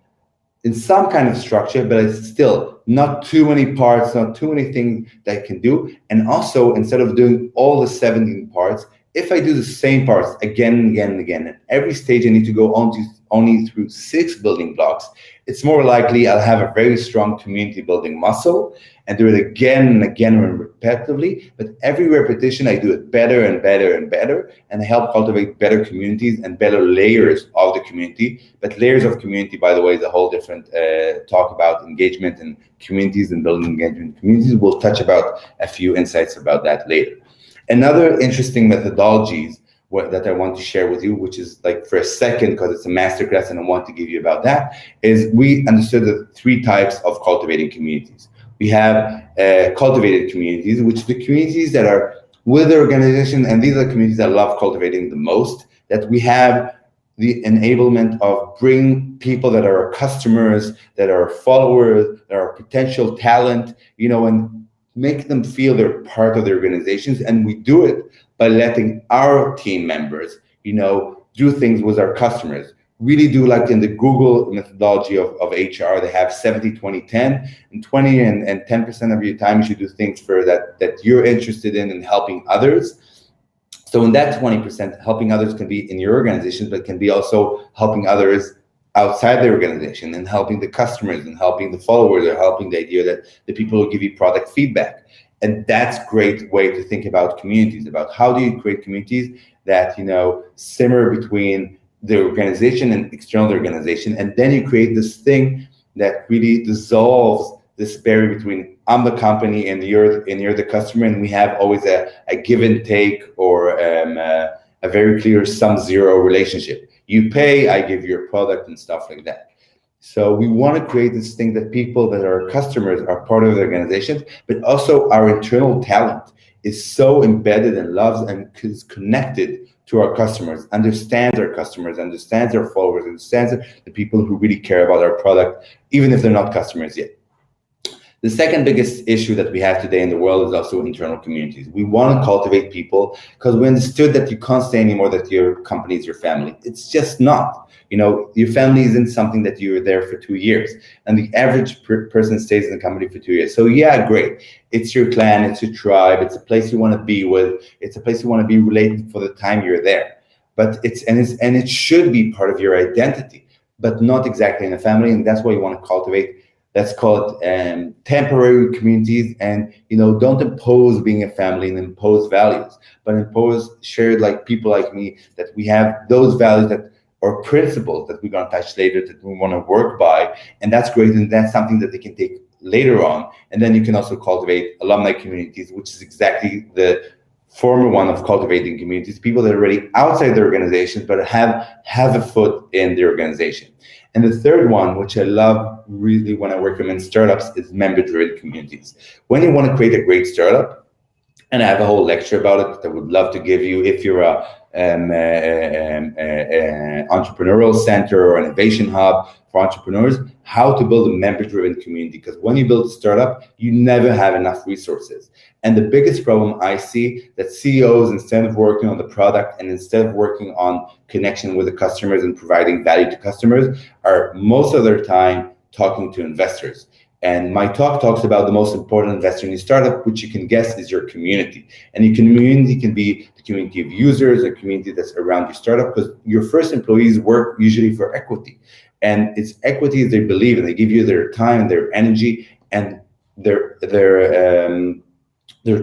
in some kind of structure, but it's still not too many parts, not too many things that I can do. And also, instead of doing all the 17 parts, if I do the same parts again and again and again, at every stage I need to go only through 6 building blocks, it's more likely I'll have a very strong community building muscle and do it again and again and repetitively. But every repetition, I do it better and better and better, and I help cultivate better communities and better layers of the community. But layers of community, by the way, is a whole different talk about engagement and communities and building engagement communities. We'll touch about a few insights about that later. Another interesting methodologies that I want to share with you, which is like for a second, because it's a masterclass and I want to give you about that, is we understood the 3 types of cultivating communities. We have cultivated communities, which are the communities that are with the organization, and these are the communities that love cultivating the most, that we have the enablement of bring people that are our customers, that are followers, that are potential talent, and make them feel they're part of the organizations. And we do it by letting our team members, do things with our customers. Really do, like in the Google methodology of HR, they have 70, 20, 10, and 20 and 10% of your time you should do things for that you're interested in helping others. So in that 20%, helping others can be in your organization, but can be also helping others outside the organization, and helping the customers and helping the followers, or helping the idea that the people will give you product feedback. And that's a great way to think about communities, about how do you create communities that, simmer between the organization and external organization. And then you create this thing that really dissolves this barrier between I'm the company and you're the customer, and we have always a give and take, or a very clear sum-zero relationship. You pay, I give you a product and stuff like that. So we want to create this thing that people that are customers are part of the organization, but also our internal talent is so embedded and loves and is connected to our customers, understands our customers, understands our followers, understands the people who really care about our product, even if they're not customers yet. The second biggest issue that we have today in the world is also internal communities. We want to cultivate people because we understood that you can't say anymore that your company is your family. It's just not. Your family isn't something that you're there for 2 years, and the average person stays in the company for 2 years. So yeah, great. It's your clan, it's your tribe, it's a place you want to be with, it's a place you want to be related for the time you're there. But it should be part of your identity, but not exactly in a family, and that's why you want to cultivate. Let's call it temporary communities, and don't impose being a family and impose values, but impose shared, like people like me, that we have those values that or principles that we're going to touch later that we want to work by, and that's great, and that's something that they can take later on. And then you can also cultivate alumni communities, which is exactly the former one of cultivating communities, people that are already outside the organization but have a foot in the organization. And the third one, which I love really when I recommend startups, is member-driven communities. When you want to create a great startup, And I have a whole lecture about it that I would love to give you if you're a entrepreneurial center or innovation hub for entrepreneurs, how to build a member-driven community. Because when you build a startup, you never have enough resources. And the biggest problem I see that CEOs, instead of working on the product and instead of working on connection with the customers and providing value to customers, are most of their time talking to investors. And my talk talks about the most important investor in your startup, which you can guess is your community. And your community can be the community of users, a community that's around your startup, because your first employees work usually for equity. And it's equity they believe in. They give you their time, their energy, and their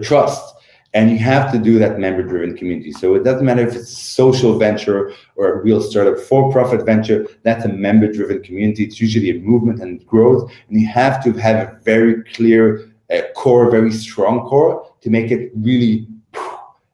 trust. And you have to do that member-driven community. So it doesn't matter if it's a social venture or a real startup, for-profit venture, that's a member-driven community. It's usually a movement and growth. And you have to have a very clear core, very strong core to make it really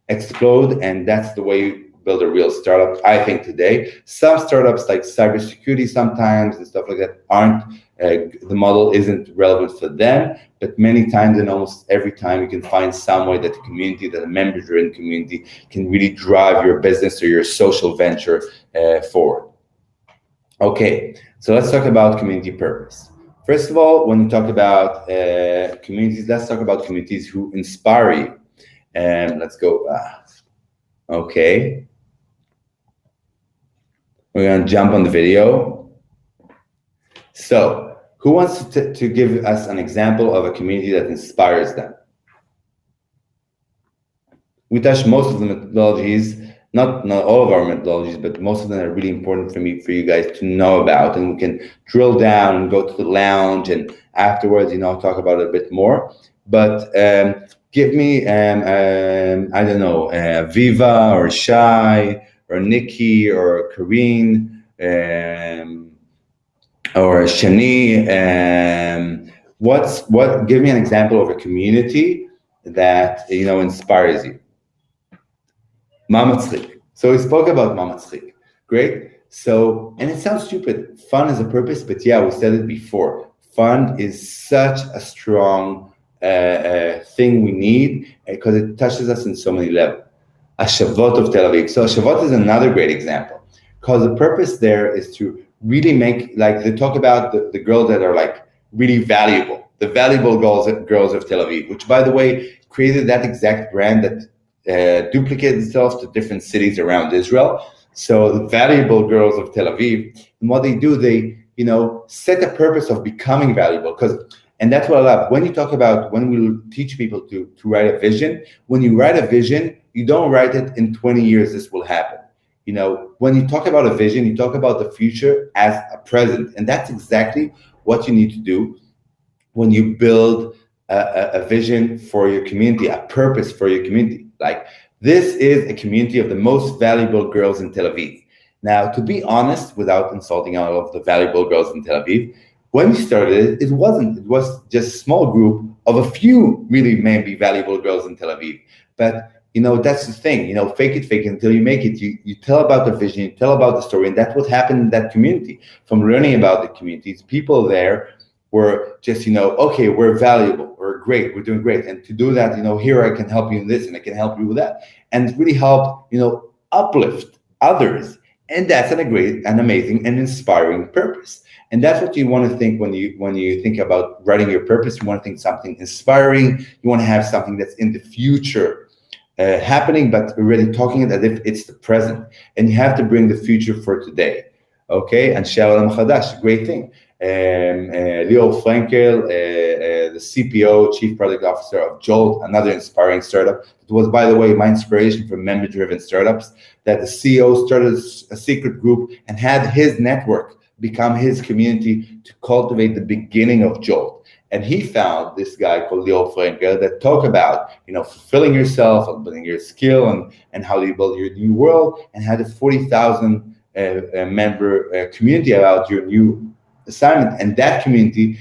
explode. And that's the way you build a real startup, I think, today. Some startups like cybersecurity sometimes and stuff like that aren't, the model isn't relevant for them, but many times and almost every time you can find some way that the community, that a member-driven community can really drive your business or your social venture forward. Okay, so let's talk about community purpose. First of all, when we talk about communities, let's talk about communities who inspire you. And let's go, okay. We're gonna jump on the video. So, who wants to give us an example of a community that inspires them? We touched most of the methodologies, not all of our methodologies, but most of them are really important for you guys to know about, and we can drill down and go to the lounge and afterwards, talk about it a bit more. But give me, I don't know, Viva or Shai or Nikki or Karine, or Shani, give me an example of a community that inspires you. Mamatzrik. So we spoke about Mamatzrik. Great. So, and it sounds stupid. Fun is a purpose, but yeah, we said it before. Fun is such a strong thing we need because it touches us in so many levels. Hashavot of Tel Aviv. So Hashavot is another great example because the purpose there is to really make, like they talk about the girls that are like really valuable, the valuable girls of Tel Aviv, which by the way created that exact brand that duplicated itself to different cities around Israel. So the valuable girls of Tel Aviv, and what they do, they set a purpose of becoming valuable, and that's what I love. When you talk about, when we teach people to write a vision, when you write a vision, you don't write it in 20 years this will happen. When you talk about a vision, you talk about the future as a present. And that's exactly what you need to do when you build a vision for your community, a purpose for your community. Like, this is a community of the most valuable girls in Tel Aviv. Now, to be honest, without insulting all of the valuable girls in Tel Aviv, when we started it wasn't. It was just a small group of a few really maybe valuable girls in Tel Aviv. But that's the thing, fake it until you make it. You tell about the vision, you tell about the story, and that's what happened in that community. From learning about the communities, people there were just, okay, we're valuable, we're great, we're doing great. And to do that, here I can help you in this and I can help you with that. And really help, uplift others. And that's a great and amazing and inspiring purpose. And that's what you want to think when you think about writing your purpose. You want to think something inspiring. You want to have something that's in the future happening, but already talking it as if it's the present. And you have to bring the future for today. Okay? And Shalom Chadash, great thing. Leo Frankel, the CPO, Chief Product Officer of Jolt, another inspiring startup. It was, by the way, my inspiration for member-driven startups, that the CEO started a secret group and had his network become his community to cultivate the beginning of Jolt. And he found this guy called Leo Frankel that talk about, fulfilling yourself and building your skill and how do you build your new world, and had a 40,000 member community about your new assignment. And that community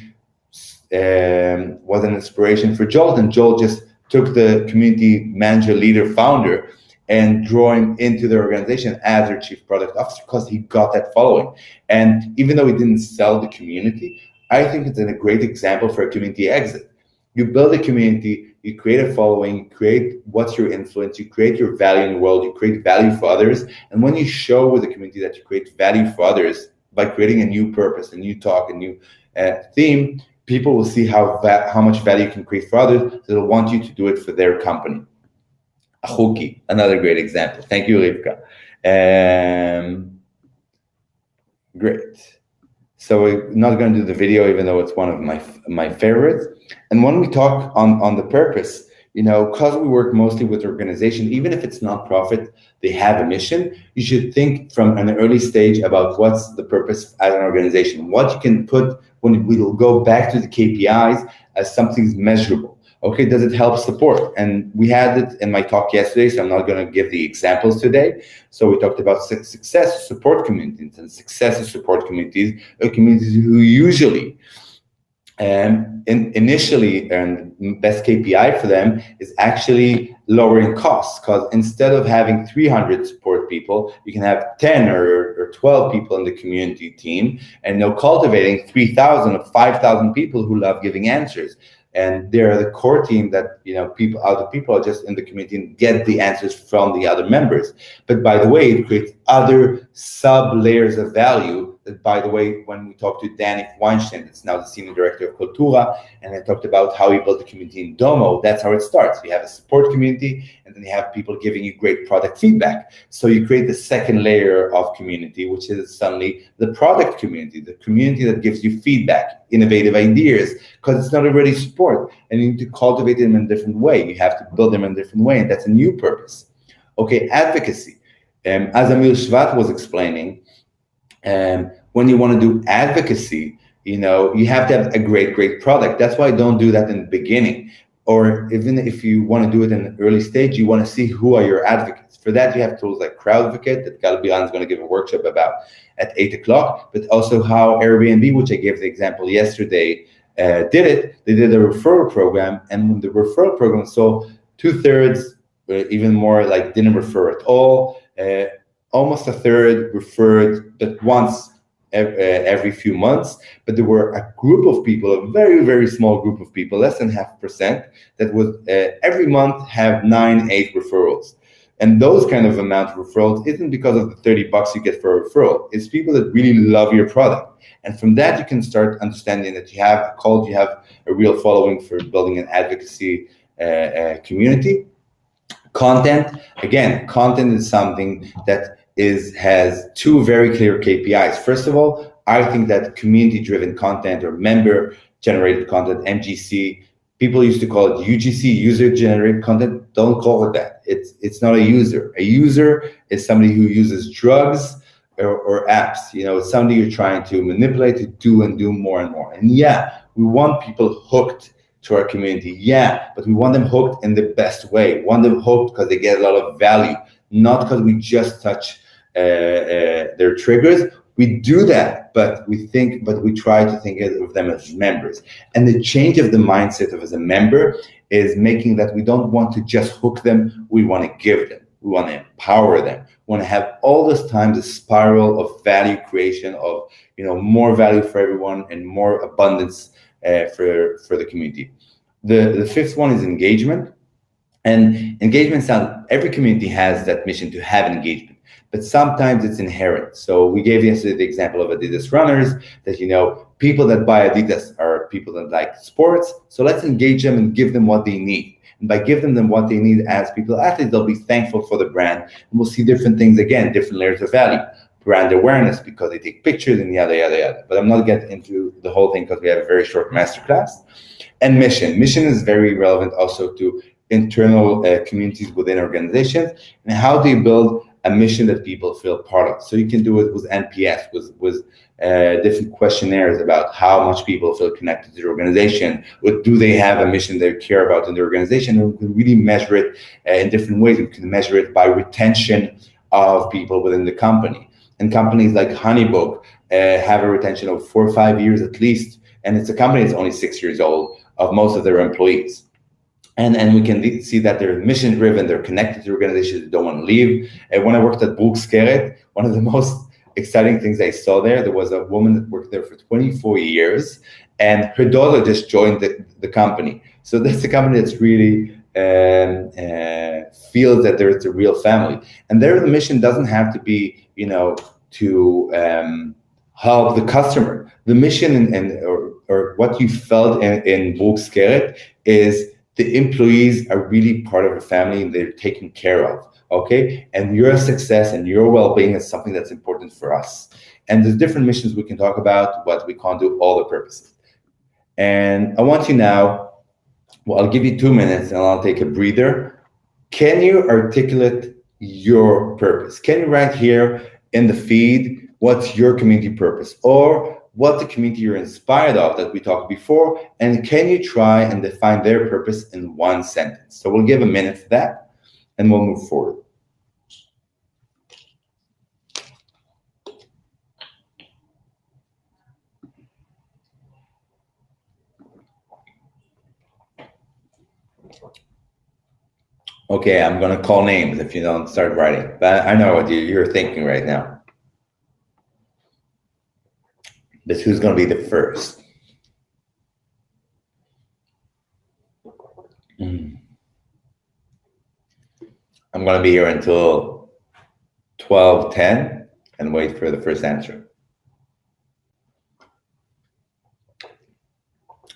was an inspiration for Jolt, and Jolt just took the community manager, leader, founder, and draw him into the organization as their chief product officer because he got that following. And even though he didn't sell the community, I think it's a great example for a community exit. You build a community, you create a following, you create what's your influence, you create your value in the world, you create value for others. And when you show with the community that you create value for others by creating a new purpose, a new talk, a new theme, people will see how much value you can create for others. They'll want you to do it for their company. Achuki, another great example. Thank you, Rivka. Great. So we're not going to do the video, even though it's one of my favorites. And when we talk on the purpose, you know, because we work mostly with organizations, even if it's not-profit, they have a mission. You should think from an early stage about what's the purpose as an organization, what you can put when we will go back to the KPIs as something's measurable. Okay, does it help support? And we had it in my talk yesterday, so I'm not going to give the examples today. So we talked about success support communities, and success support communities are communities who usually initially, and best KPI for them is actually lowering costs, because instead of having 300 support people, you can have 10 or 12 people in the community team, and they're cultivating 3,000 or 5,000 people who love giving answers. And they're the core team that, you know, other people are just in the community and get the answers from the other members. But by the way, it creates other sub layers of value. That, by the way, when we talked to Danny Weinstein, that's now the Senior Director of Cultura, and I talked about how he built the community in Domo, that's how it starts. You have a support community, and then you have people giving you great product feedback. So you create the second layer of community, which is suddenly the product community, the community that gives you feedback, innovative ideas, because it's not already support, and you need to cultivate them in a different way. You have to build them in a different way, and that's a new purpose. Okay, advocacy. As Amir Shvat was explaining, when you want to do advocacy, you know, you have to have a great product. That's why I don't do that in the beginning. Or even if you want to do it in an early stage, you want to see who are your advocates. For that, you have tools like CrowdVocate that Gal Biran is going to give a workshop about at 8 o'clock, but also how Airbnb, which I gave the example yesterday, did it. They did a referral program, and the referral program, so 2/3, even more, like didn't refer at all. Almost a third referred, but once every few months. But there were a group of people, a very small group of people, less than 0.5%, that would every month have 9-8 referrals. And those kind of amount of referrals isn't because of the $30 you get for a referral. It's people that really love your product. And from that, you can start understanding that you have a cult, you have a real following for building an advocacy community. Content, again, content is something that has two very clear KPIs. First of all, I think that community-driven content or member-generated content, MGC, people used to call it UGC, user-generated content. Don't call it that. It's not a user. A user is somebody who uses drugs or apps. You know, it's somebody you're trying to manipulate to do and do more and more. And yeah, we want people hooked to our community, yeah, but we want them hooked in the best way. We want them hooked because they get a lot of value, not because we just touch their triggers. We do that, but we try to think of them as members. And the change of the mindset of as a member is making that we don't want to just hook them, we want to give them. We want to empower them. We want to have all this time the spiral of value creation, of, you know, more value for everyone and more abundance for the community. The fifth one is engagement. And engagement every community has that mission to have engagement, but sometimes it's inherent. So we gave yesterday the example of Adidas runners, that, you know, people that buy Adidas are people that like sports. So let's engage them and give them what they need. And by giving them what they need as people athletes, they'll be thankful for the brand. And we'll see different things, again, different layers of value. Brand awareness because they take pictures and yada, yada, yada. But I'm not getting into the whole thing because we have a very short masterclass. And mission. Mission is very relevant also to internal communities within organizations. And how do you build a mission that people feel part of? So you can do it with NPS, with different questionnaires about how much people feel connected to the organization. What do they have a mission they care about in the organization? And we can really measure it in different ways. We can measure it by retention of people within the company. And companies like Honeybook have a retention of 4 or 5 years at least. And it's a company that's only 6 years old of most of their employees. And we can see that they're mission driven, they're connected to organizations, they don't want to leave. And when I worked at Brooks Keret, one of the most exciting things I saw there was a woman that worked there for 24 years. and her daughter just joined the company. So that's a company that's really feels that there's a real family. And there the mission doesn't have to be, to help the customer. The mission or what you felt in Volkswagen is the employees are really part of a family and they're taken care of, okay? And your success and your well-being is something that's important for us. And there's different missions we can talk about, but we can't do all the purposes. And I want you now, well, I'll give you 2 minutes and I'll take a breather. Can you articulate your purpose? Can you write here in the feed what's your community purpose or what the community you're inspired of that we talked before, and can you try and define their purpose in one sentence? So we'll give a minute for that and we'll move forward. Okay, I'm gonna call names if you don't start writing, but I know what you're thinking right now. But who's gonna be the first? I'm gonna be here until 12:10 and wait for the first answer.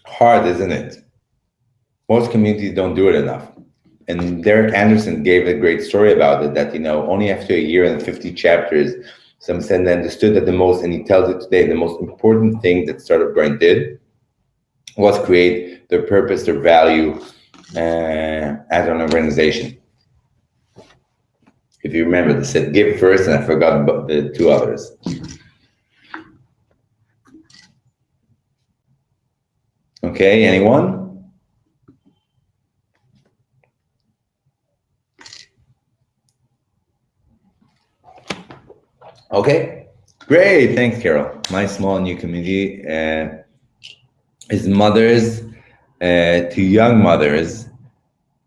Hard, isn't it? Most communities don't do it enough. And Derek Anderson gave a great story about it, that, only after a year and 50 chapters, some said they understood that the most, and he tells it today, the most important thing that Startup Grind did was create their purpose, their value as an organization. If you remember, they said give first, and I forgot about the two others. Okay, anyone? Okay, great, thanks, Carol. My small new community is mothers to young mothers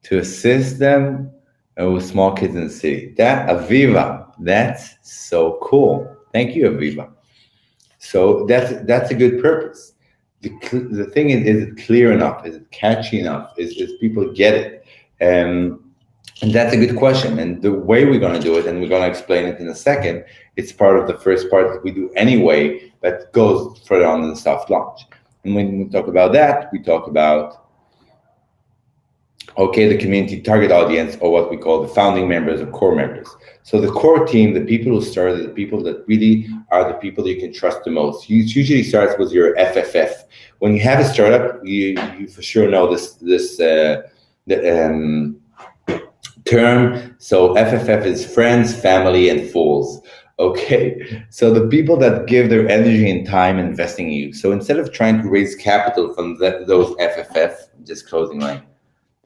to assist them with small kids in the city. That, Aviva, that's so cool. Thank you, Aviva. So that's a good purpose. The thing is it clear enough? Is it catchy enough? Is people get it? And that's a good question. And the way we're going to do it, and we're going to explain it in a second, it's part of the first part that we do anyway, but goes further on in the soft launch. And when we talk about that, we talk about, okay, the community target audience, or what we call the founding members or core members. So the core team, the people who started, the people that really are the people that you can trust the most. It usually starts with your FFF. When you have a startup, you for sure know this term. So FFF is friends, family, and fools. Okay, so the people that give their energy and time investing in you. So instead of trying to raise capital from those FFF, just closing my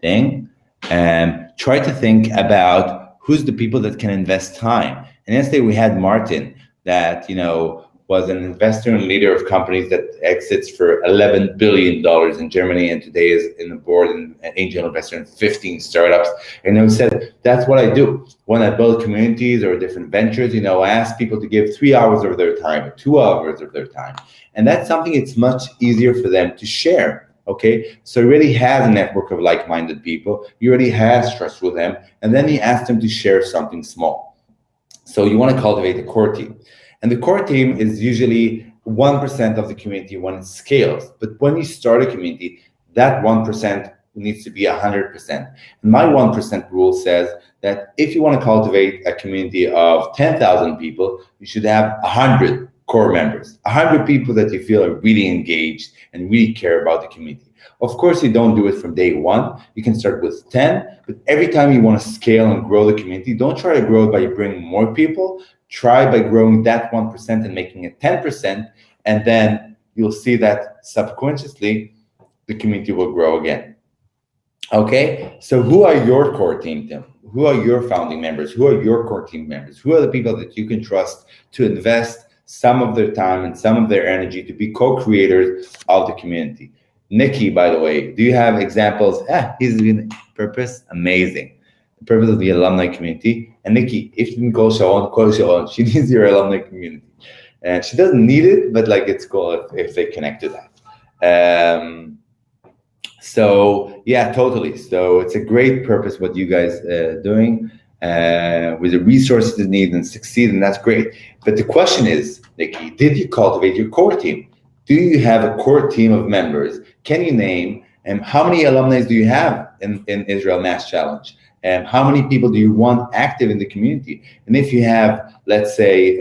thing, try to think about who's the people that can invest time. And yesterday we had Martin that, was an investor and leader of companies that exits for $11 billion in Germany, and today is in the board and an angel investor in 15 startups. And he said, that's what I do. When I build communities or different ventures, I ask people to give 3 hours of their time or 2 hours of their time. And that's something it's much easier for them to share. Okay, so he already has a network of like-minded people. You already has trust with them, and then you ask them to share something small. So you want to cultivate a core team. And the core team is usually 1% of the community when it scales. But when you start a community, that 1% needs to be 100%. And my 1% rule says that if you want to cultivate a community of 10,000 people, you should have 100 core members, 100 people that you feel are really engaged and really care about the community. Of course, you don't do it from day one. You can start with 10, but every time you want to scale and grow the community, don't try to grow it by bringing more people. Try by growing that 1% and making it 10%, and then you'll see that subconsciously the community will grow again. Okay, so who are your core team, Tim? Who are your founding members? Who are your core team members? Who are the people that you can trust to invest some of their time and some of their energy to be co-creators of the community? Nikki, by the way, do you have examples? He's in purpose, amazing. The purpose of the alumni community. And Nikki, if you can call Sharon, she needs your alumni community. And she doesn't need it, but it's cool if they connect to that. So yeah, totally. So it's a great purpose what you guys doing with the resources you need and succeed, and that's great. But the question is, Nikki, did you cultivate your core team? Do you have a core team of members? Can you name and how many alumni do you have in Israel Mass Challenge? And how many people do you want active in the community? And if you have, let's say,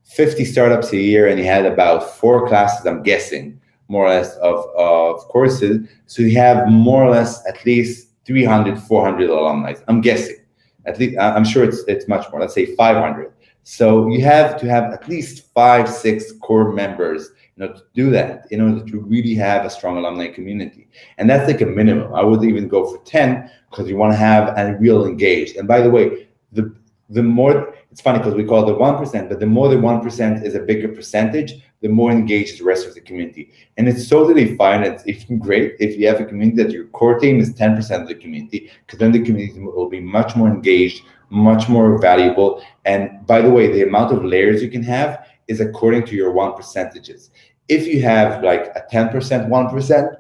50 startups a year and you had about 4 classes, I'm guessing, more or less of courses, so you have more or less at least 300, 400 alumni. I'm guessing. At least I'm sure it's much more. Let's say 500. So you have to have at least 5, 6 core members, to do that in order to really have a strong alumni community. And that's like a minimum. I would even go for 10 because you want to have a real engaged. And by the way, the more, it's funny because we call it the 1%, but the more the 1% is a bigger percentage, the more engaged the rest of the community. And it's totally fine. It's even great if you have a community that your core team is 10% of the community, because then the community will be much more engaged, much more valuable. And by the way, the amount of layers you can have is according to your 1%. If you have like a 10%, 1%,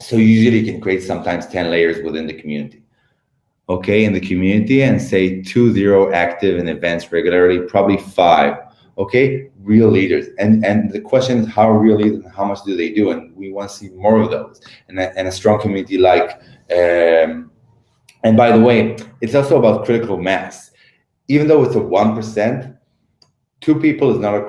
so usually you can create sometimes 10 layers within the community. Okay, in the community, and say 2-0 active in events regularly, probably 5. Okay, real leaders. And the question is, how are real leaders and how much do they do? And we want to see more of those. And a strong community like, and by the way, it's also about critical mass. Even though it's a 1%, 2 people is not a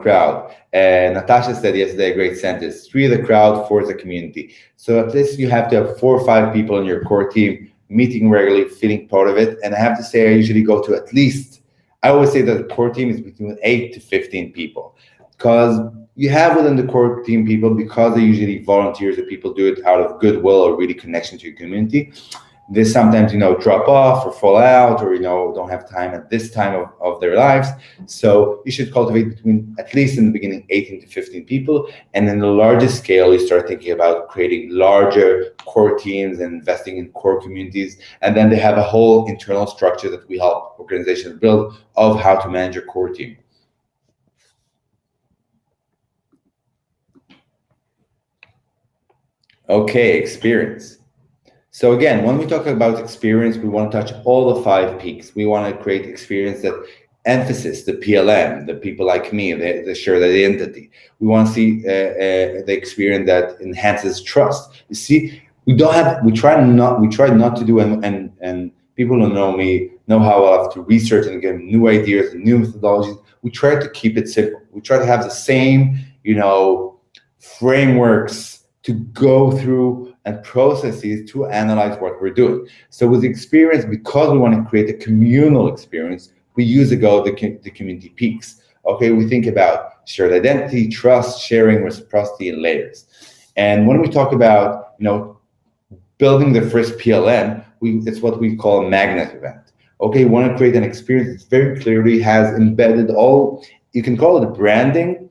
crowd. Natasha said yesterday a great sentence: 3 of the crowd, 4 is the community. So at least you have to have 4 or 5 people in your core team meeting regularly, feeling part of it. And I have to say, I usually go to at least, I always say that the core team is between 8 to 15 people, because you have within the core team people, because they're usually volunteers, or people do it out of goodwill or really connection to your community. They sometimes, drop off or fall out, or, don't have time at this time of their lives. So you should cultivate between, at least in the beginning, 18 to 15 people. And then the largest scale, you start thinking about creating larger core teams and investing in core communities. And then they have a whole internal structure that we help organizations build of how to manage your core team. Okay, experience. So again, when we talk about experience, we want to touch all the 5 peaks. We want to create experience that emphasis, the PLM, the people like me, the shared identity. We want to see the experience that enhances trust. You see, we try not to do, and people who know me know how I love to research and get new ideas and new methodologies. We try to keep it simple. We try to have the same, frameworks to go through and processes to analyze what we're doing. So with experience, because we want to create a communal experience, we use the community peaks. Okay, we think about shared identity, trust, sharing, reciprocity, and layers. And when we talk about, building the first PLM, it's what we call a magnet event. Okay, we want to create an experience that very clearly has embedded all, you can call it branding,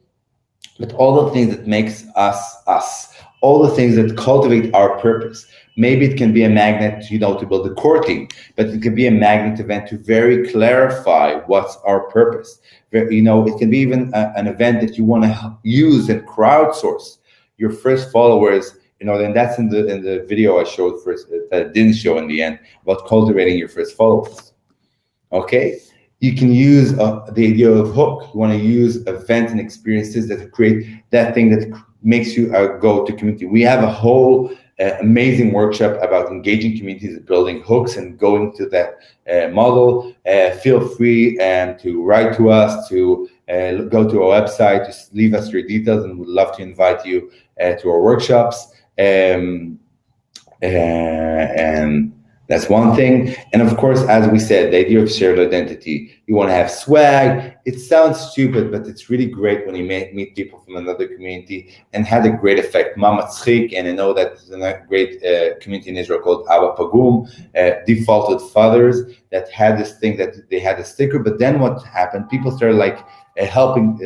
but all the things that makes us, us. All the things that cultivate our purpose. Maybe it can be a magnet, to build a core team, but it can be a magnet event to very clarify what's our purpose. It can be even an event that you want to use and crowdsource your first followers. And that's in the video I showed first, that I didn't show in the end, about cultivating your first followers. Okay. You can use the idea of hook. You want to use events and experiences that create that thing that makes you a go-to community. We have a whole amazing workshop about engaging communities, building hooks, and going to that model. Feel free to write to us, to go to our website, just leave us your details, and we'd love to invite you to our workshops. And that's one thing. And of course, as we said, the idea of shared identity. You want to have swag. It sounds stupid, but it's really great when you meet people from another community, and had a great effect. Mamatzchik, and I know that there's a great community in Israel called Abba Pagum, defaulted fathers, that had this thing that they had a sticker. But then what happened? People started helping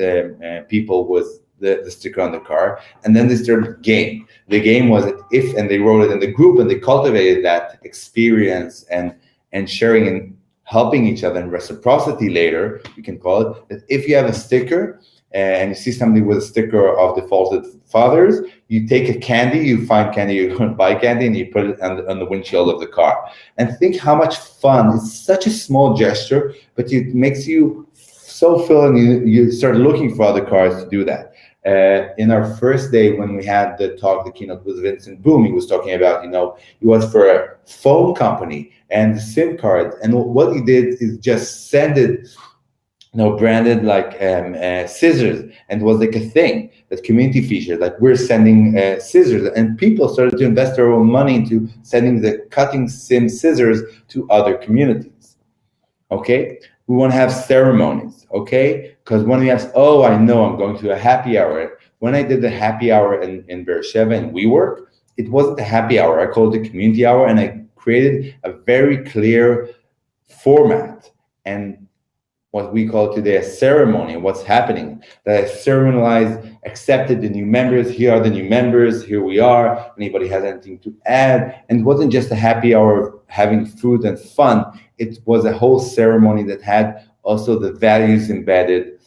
people with the sticker on the car, and then they started a game. The game was that and they wrote it in the group, and they cultivated that experience and sharing and helping each other, and reciprocity later, you can call it, that if you have a sticker, and you see somebody with a sticker of defaulted fathers, you take a candy, you find candy, you go and buy candy, and you put it on the windshield of the car. And think how much fun. It's such a small gesture, but it makes you so feel, and you start looking for other cars to do that. In our first day, when we had the keynote with Vincent Boom, he was talking about, he was for a phone company and the SIM card. And what he did is just send it, branded like scissors, and it was like a thing, that community feature, like we're sending scissors, and people started to invest their own money into sending the cutting SIM scissors to other communities. Okay, we want to have ceremonies, okay? Because when we ask, oh, I know I'm going to a happy hour. When I did the happy hour in Beersheba and WeWork, it wasn't a happy hour. I called it the community hour, and I created a very clear format and what we call today a ceremony, what's happening. That I ceremonialized, accepted the new members. Here are the new members. Here we are. Anybody has anything to add? And it wasn't just a happy hour of having food and fun. It was a whole ceremony that had also the values embedded,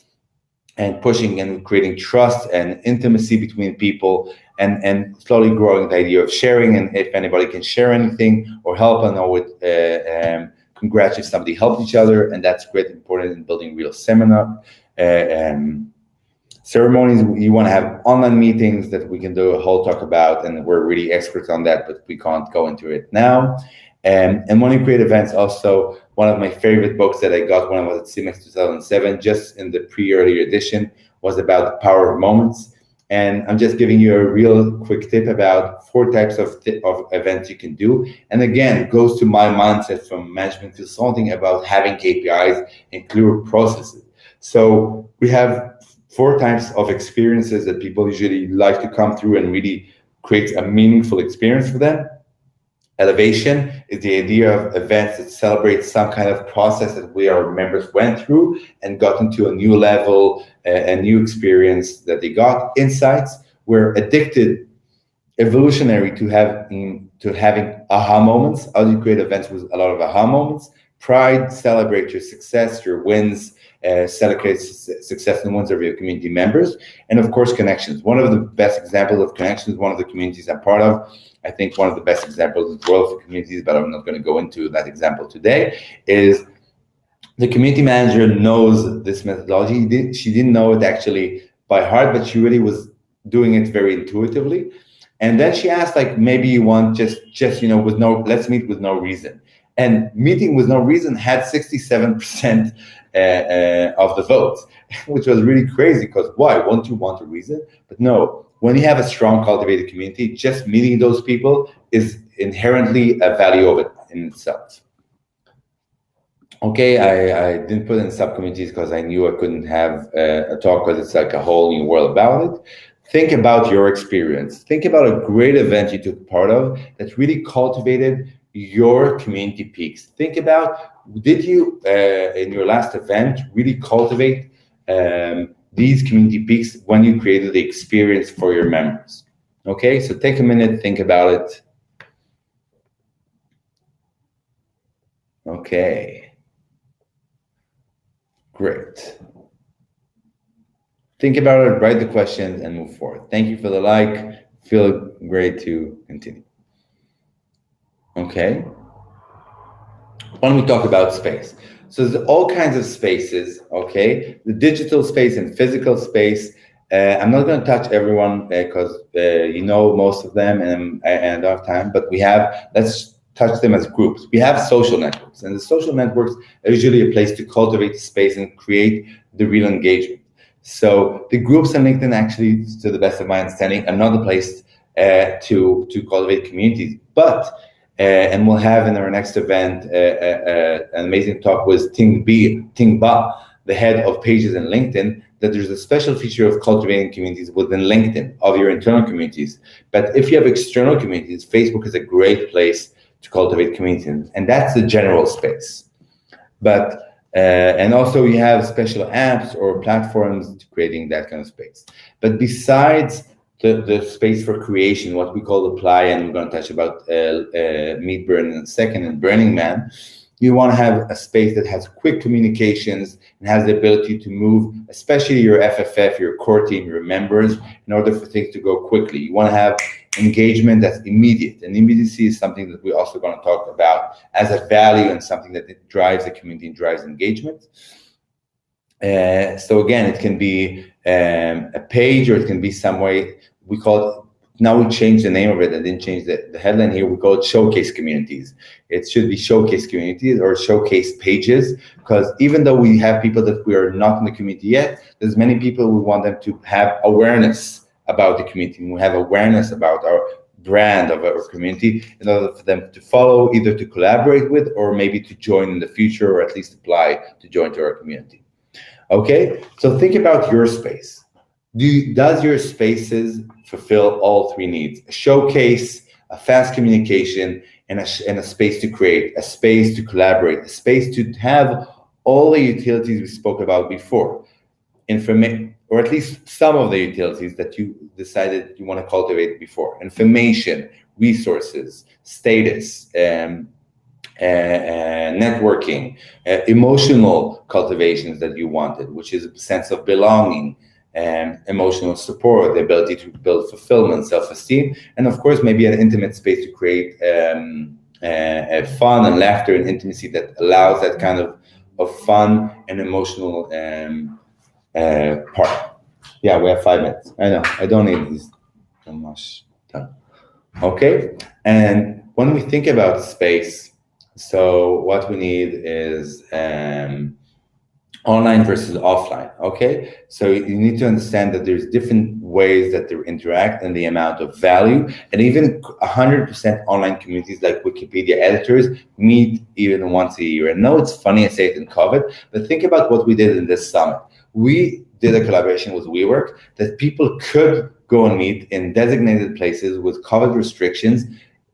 and pushing and creating trust and intimacy between people, and slowly growing the idea of sharing. And if anybody can share anything or help, I know with congrats if somebody helped each other, and that's great, important in building real seminar ceremonies. You want to have online meetings that we can do a whole talk about, and we're really experts on that, but we can't go into it now. And when you create events, also one of my favorite books that I got when I was at CMX 2007, just in the pre-early edition, was about the power of moments. And I'm just giving you a real quick tip about 4 types of events you can do. And again, it goes to my mindset from management consulting about having KPIs and clear processes. So we have 4 types of experiences that people usually like to come through and really create a meaningful experience for them. Elevation is the idea of events that celebrate some kind of process that our members went through and got into a new level, a new experience that they got. Insights, we're addicted, evolutionary to having aha moments. How do you create events with a lot of aha moments? Pride, celebrate your success, your wins, celebrate success and wins of your community members. And of course, connections. One of the best examples of connections, one of the communities I'm part of, I think one of the best examples is World for Communities, but I'm not going to go into that example today, is the community manager knows this methodology. She didn't know it actually by heart, but she really was doing it very intuitively. And then she asked, like, maybe you want just with no, let's meet with no reason. And meeting with no reason had 67% of the votes, which was really crazy, because why? Won't you want a reason? But no, when you have a strong cultivated community, just meeting those people is inherently a value of it in itself. Okay, I didn't put in sub-communities because I knew I couldn't have a talk, because it's like a whole new world about it. Think about your experience. Think about a great event you took part of that really cultivated your community peaks. Think about, did you, in your last event, really cultivate these community peaks when you created the experience for your members? Okay, so take a minute, think about it. Okay, great. Think about it, write the questions, and move forward. Thank you for the like. Feel great to continue. Okay. Why don't we talk about space? So there's all kinds of spaces, okay? The digital space and physical space. I'm not going to touch everyone because you know most of them, and I don't have time, but let's touch them as groups. We have social networks, and the social networks are usually a place to cultivate the space and create the real engagement. So the groups on LinkedIn, actually, to the best of my understanding, are not a place to cultivate communities. But and we'll have in our next event an amazing talk with Ting Ba, the head of pages in LinkedIn, that there's a special feature of cultivating communities within LinkedIn of your internal communities. But if you have external communities, Facebook is a great place to cultivate communities, and that's the general space. But and also you have special apps or platforms to creating that kind of space. But besides the space for creation, what we call apply, and we're going to touch about Meet Burn in a second, and Burning Man, You want to have a space that has quick communications and has the ability to move, especially your FFF, your core team, your members, in order for things to go quickly. You want to have engagement that's immediate. And immediacy is something that we're also going to talk about as a value and something that it drives the community and drives engagement. So again, it can be a page, or it can be some way, we call it, now we changed the name of it. I didn't change the headline here. We call it showcase communities. It should be showcase communities or showcase pages, because even though we have people that we are not in the community yet, there's many people we want them to have awareness about the community. We have awareness about our brand of our community in order for them to follow, either to collaborate with, or maybe to join in the future, or at least apply to join to our community. Okay, so think about your space. Does your spaces fulfill all three needs? A showcase, a fast communication, and a space to create, a space to collaborate, a space to have all the utilities we spoke about before, or at least some of the utilities that you decided you want to cultivate before: information, resources, status, networking, emotional cultivations that you wanted, which is a sense of belonging, emotional support, the ability to build fulfillment, self-esteem, and of course maybe an intimate space to create fun and laughter and intimacy that allows that kind of fun and emotional part. Yeah, we have 5 minutes. I know, I don't need this so much time. Okay, and when we think about space, so what we need is online versus offline. Okay, so you need to understand that there's different ways that they interact and the amount of value, and even 100% online communities like Wikipedia editors meet even once a year. And no, it's funny I say it in COVID, but think about what we did in this summit. We did a collaboration with WeWork that people could go and meet in designated places with COVID restrictions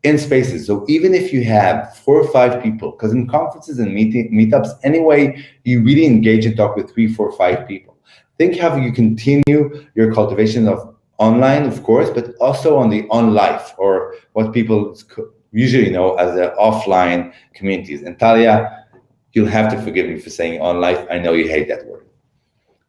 in spaces. So even if you have 4 or 5 people, because in conferences and meetups anyway, you really engage and talk with 3, 4, 5 people. Think how you continue your cultivation of online, of course, but also on the on life, or what people usually know as the offline communities. And Talia, you'll have to forgive me for saying on life. I know you hate that word.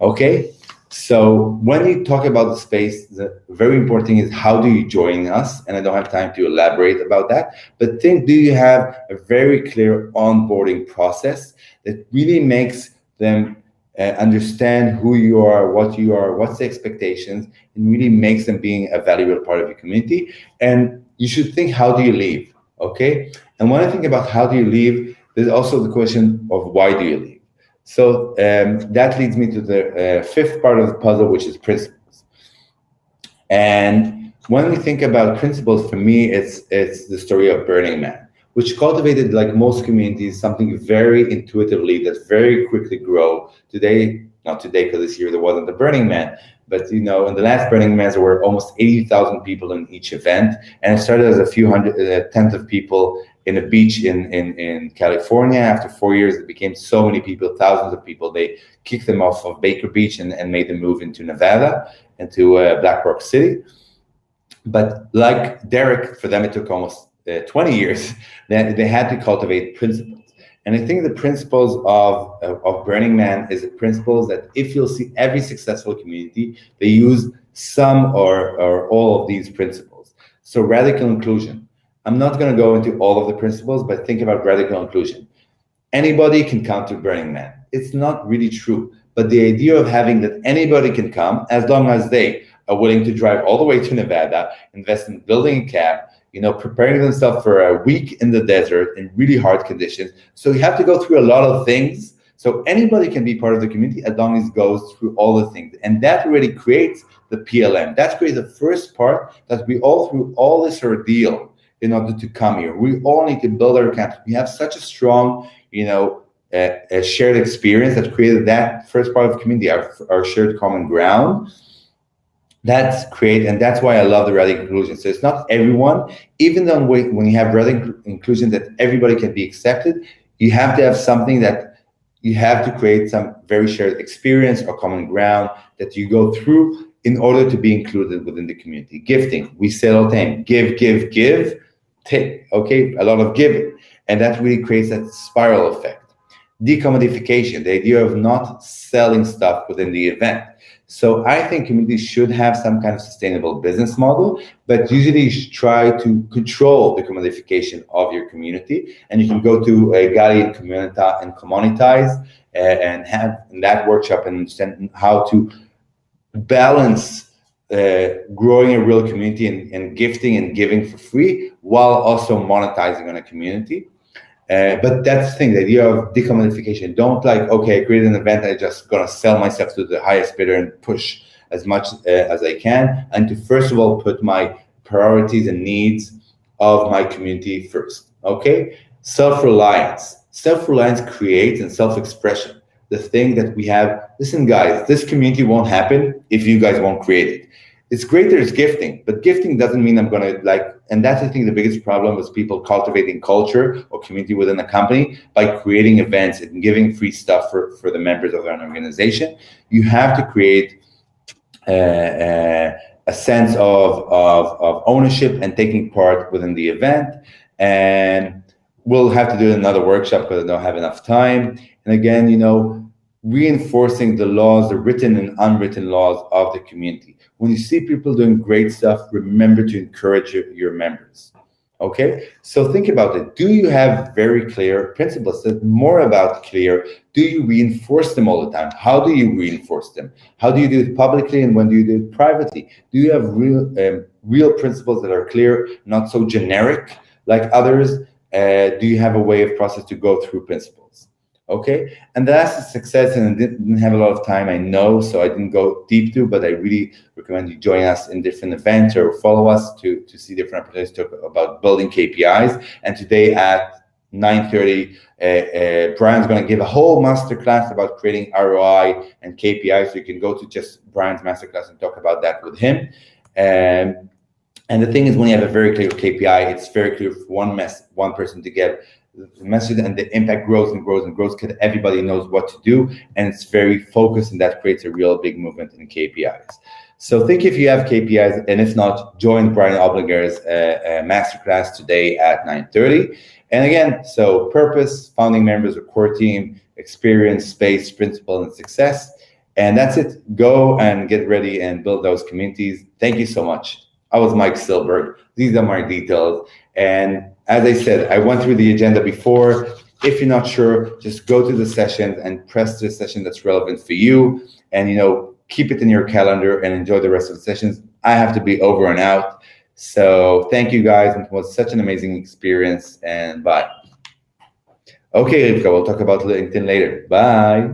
Okay, so when you talk about the space, the very important thing is how do you join us? And I don't have time to elaborate about that, but think, do you have a very clear onboarding process that really makes them understand who you are, what's the expectations, and really makes them being a valuable part of your community? And you should think, how do you leave? Okay, and when I think about how do you leave, there's also the question of why do you leave? So that leads me to the 5th part of the puzzle, which is principles. And when we think about principles, for me, it's the story of Burning Man, which cultivated, like most communities, something very intuitively that very quickly grow. Today, not today, because this year there wasn't the Burning Man, but you know, in the last Burning Man, there were almost 80,000 people in each event, and it started as a few hundred, tens of people in a beach in California. After 4 years, it became so many people, thousands of people. They kicked them off of Baker Beach and made them move into Nevada, into Black Rock City. But like Derek, for them, it took almost 20 years. They had to cultivate principles. And I think the principles of Burning Man is the principles that if you'll see every successful community, they use some or all of these principles. So radical inclusion. I'm not going to go into all of the principles, but think about radical inclusion. Anybody can come to Burning Man. It's not really true, but the idea of having that anybody can come as long as they are willing to drive all the way to Nevada, invest in building a camp, you know, preparing themselves for a week in the desert in really hard conditions. So you have to go through a lot of things. So anybody can be part of the community as long as it goes through all the things. And that really creates the PLM. That creates the first part that we all through all this ordeal in order to come here. We all need to build our camps. We have such a strong, you know, a shared experience that created that first part of the community, our shared common ground. That's great, and that's why I love the radical inclusion. So it's not everyone, even though when you have radical inclusion that everybody can be accepted, you have to have something that you have to create some very shared experience or common ground that you go through in order to be included within the community. Gifting, we say all the time, give, take, okay, a lot of giving. And that really creates that spiral effect. Decommodification, the idea of not selling stuff within the event. So I think communities should have some kind of sustainable business model, but usually you should try to control the commodification of your community. And you can go to a Gali and Commoditize and have that workshop and understand how to balance growing a real community and gifting and giving for free while also monetizing on a community. But that's the thing, the idea of decommodification. Don't like, okay, I created an event, I just gonna sell myself to the highest bidder and push as much as I can, and to first of all put my priorities and needs of my community first, okay? Self-reliance. Self-reliance creates and self-expression. The thing that we have, listen guys, this community won't happen if you guys won't create it. It's great there's gifting, but gifting doesn't mean I'm gonna and that's I think the biggest problem with people cultivating culture or community within a company by creating events and giving free stuff for the members of an organization. You have to create a sense of ownership and taking part within the event. And we'll have to do another workshop because I don't have enough time. And again, reinforcing the laws, the written and unwritten laws of the community. When you see people doing great stuff, remember to encourage your members, okay? So think about it. Do you have very clear principles? That's more about clear. Do you reinforce them all the time? How do you reinforce them? How do you do it publicly and when do you do it privately? Do you have real principles that are clear, not so generic like others? Do you have a way of process to go through principles? Okay, and that's a success, and I didn't have a lot of time, I know, so I didn't go deep to, but I really recommend you join us in different events or follow us to see different opportunities to talk about building KPIs. And today at 9:30, Brian's going to give a whole masterclass about creating ROI and KPIs, so you can go to just Brian's masterclass and talk about that with him. And the thing is, when you have a very clear KPI, it's very clear for one person to get the message, and the impact grows and grows and grows because everybody knows what to do, and it's very focused, and that creates a real big movement in KPIs. So think if you have KPIs, and if not, join Brian Oblinger's masterclass today at 9:30. And again, so purpose, founding members, a core team, experience, space, principle, and success. And that's it. Go and get ready and build those communities. Thank you so much. I was Mike Silberg. These are my details. And as I said, I went through the agenda before. If you're not sure, just go to the session and press the session that's relevant for you, and keep it in your calendar and enjoy the rest of the sessions. I have to be over and out. So thank you guys. It was such an amazing experience, and bye. Okay, Rivka, we'll talk about LinkedIn later. Bye.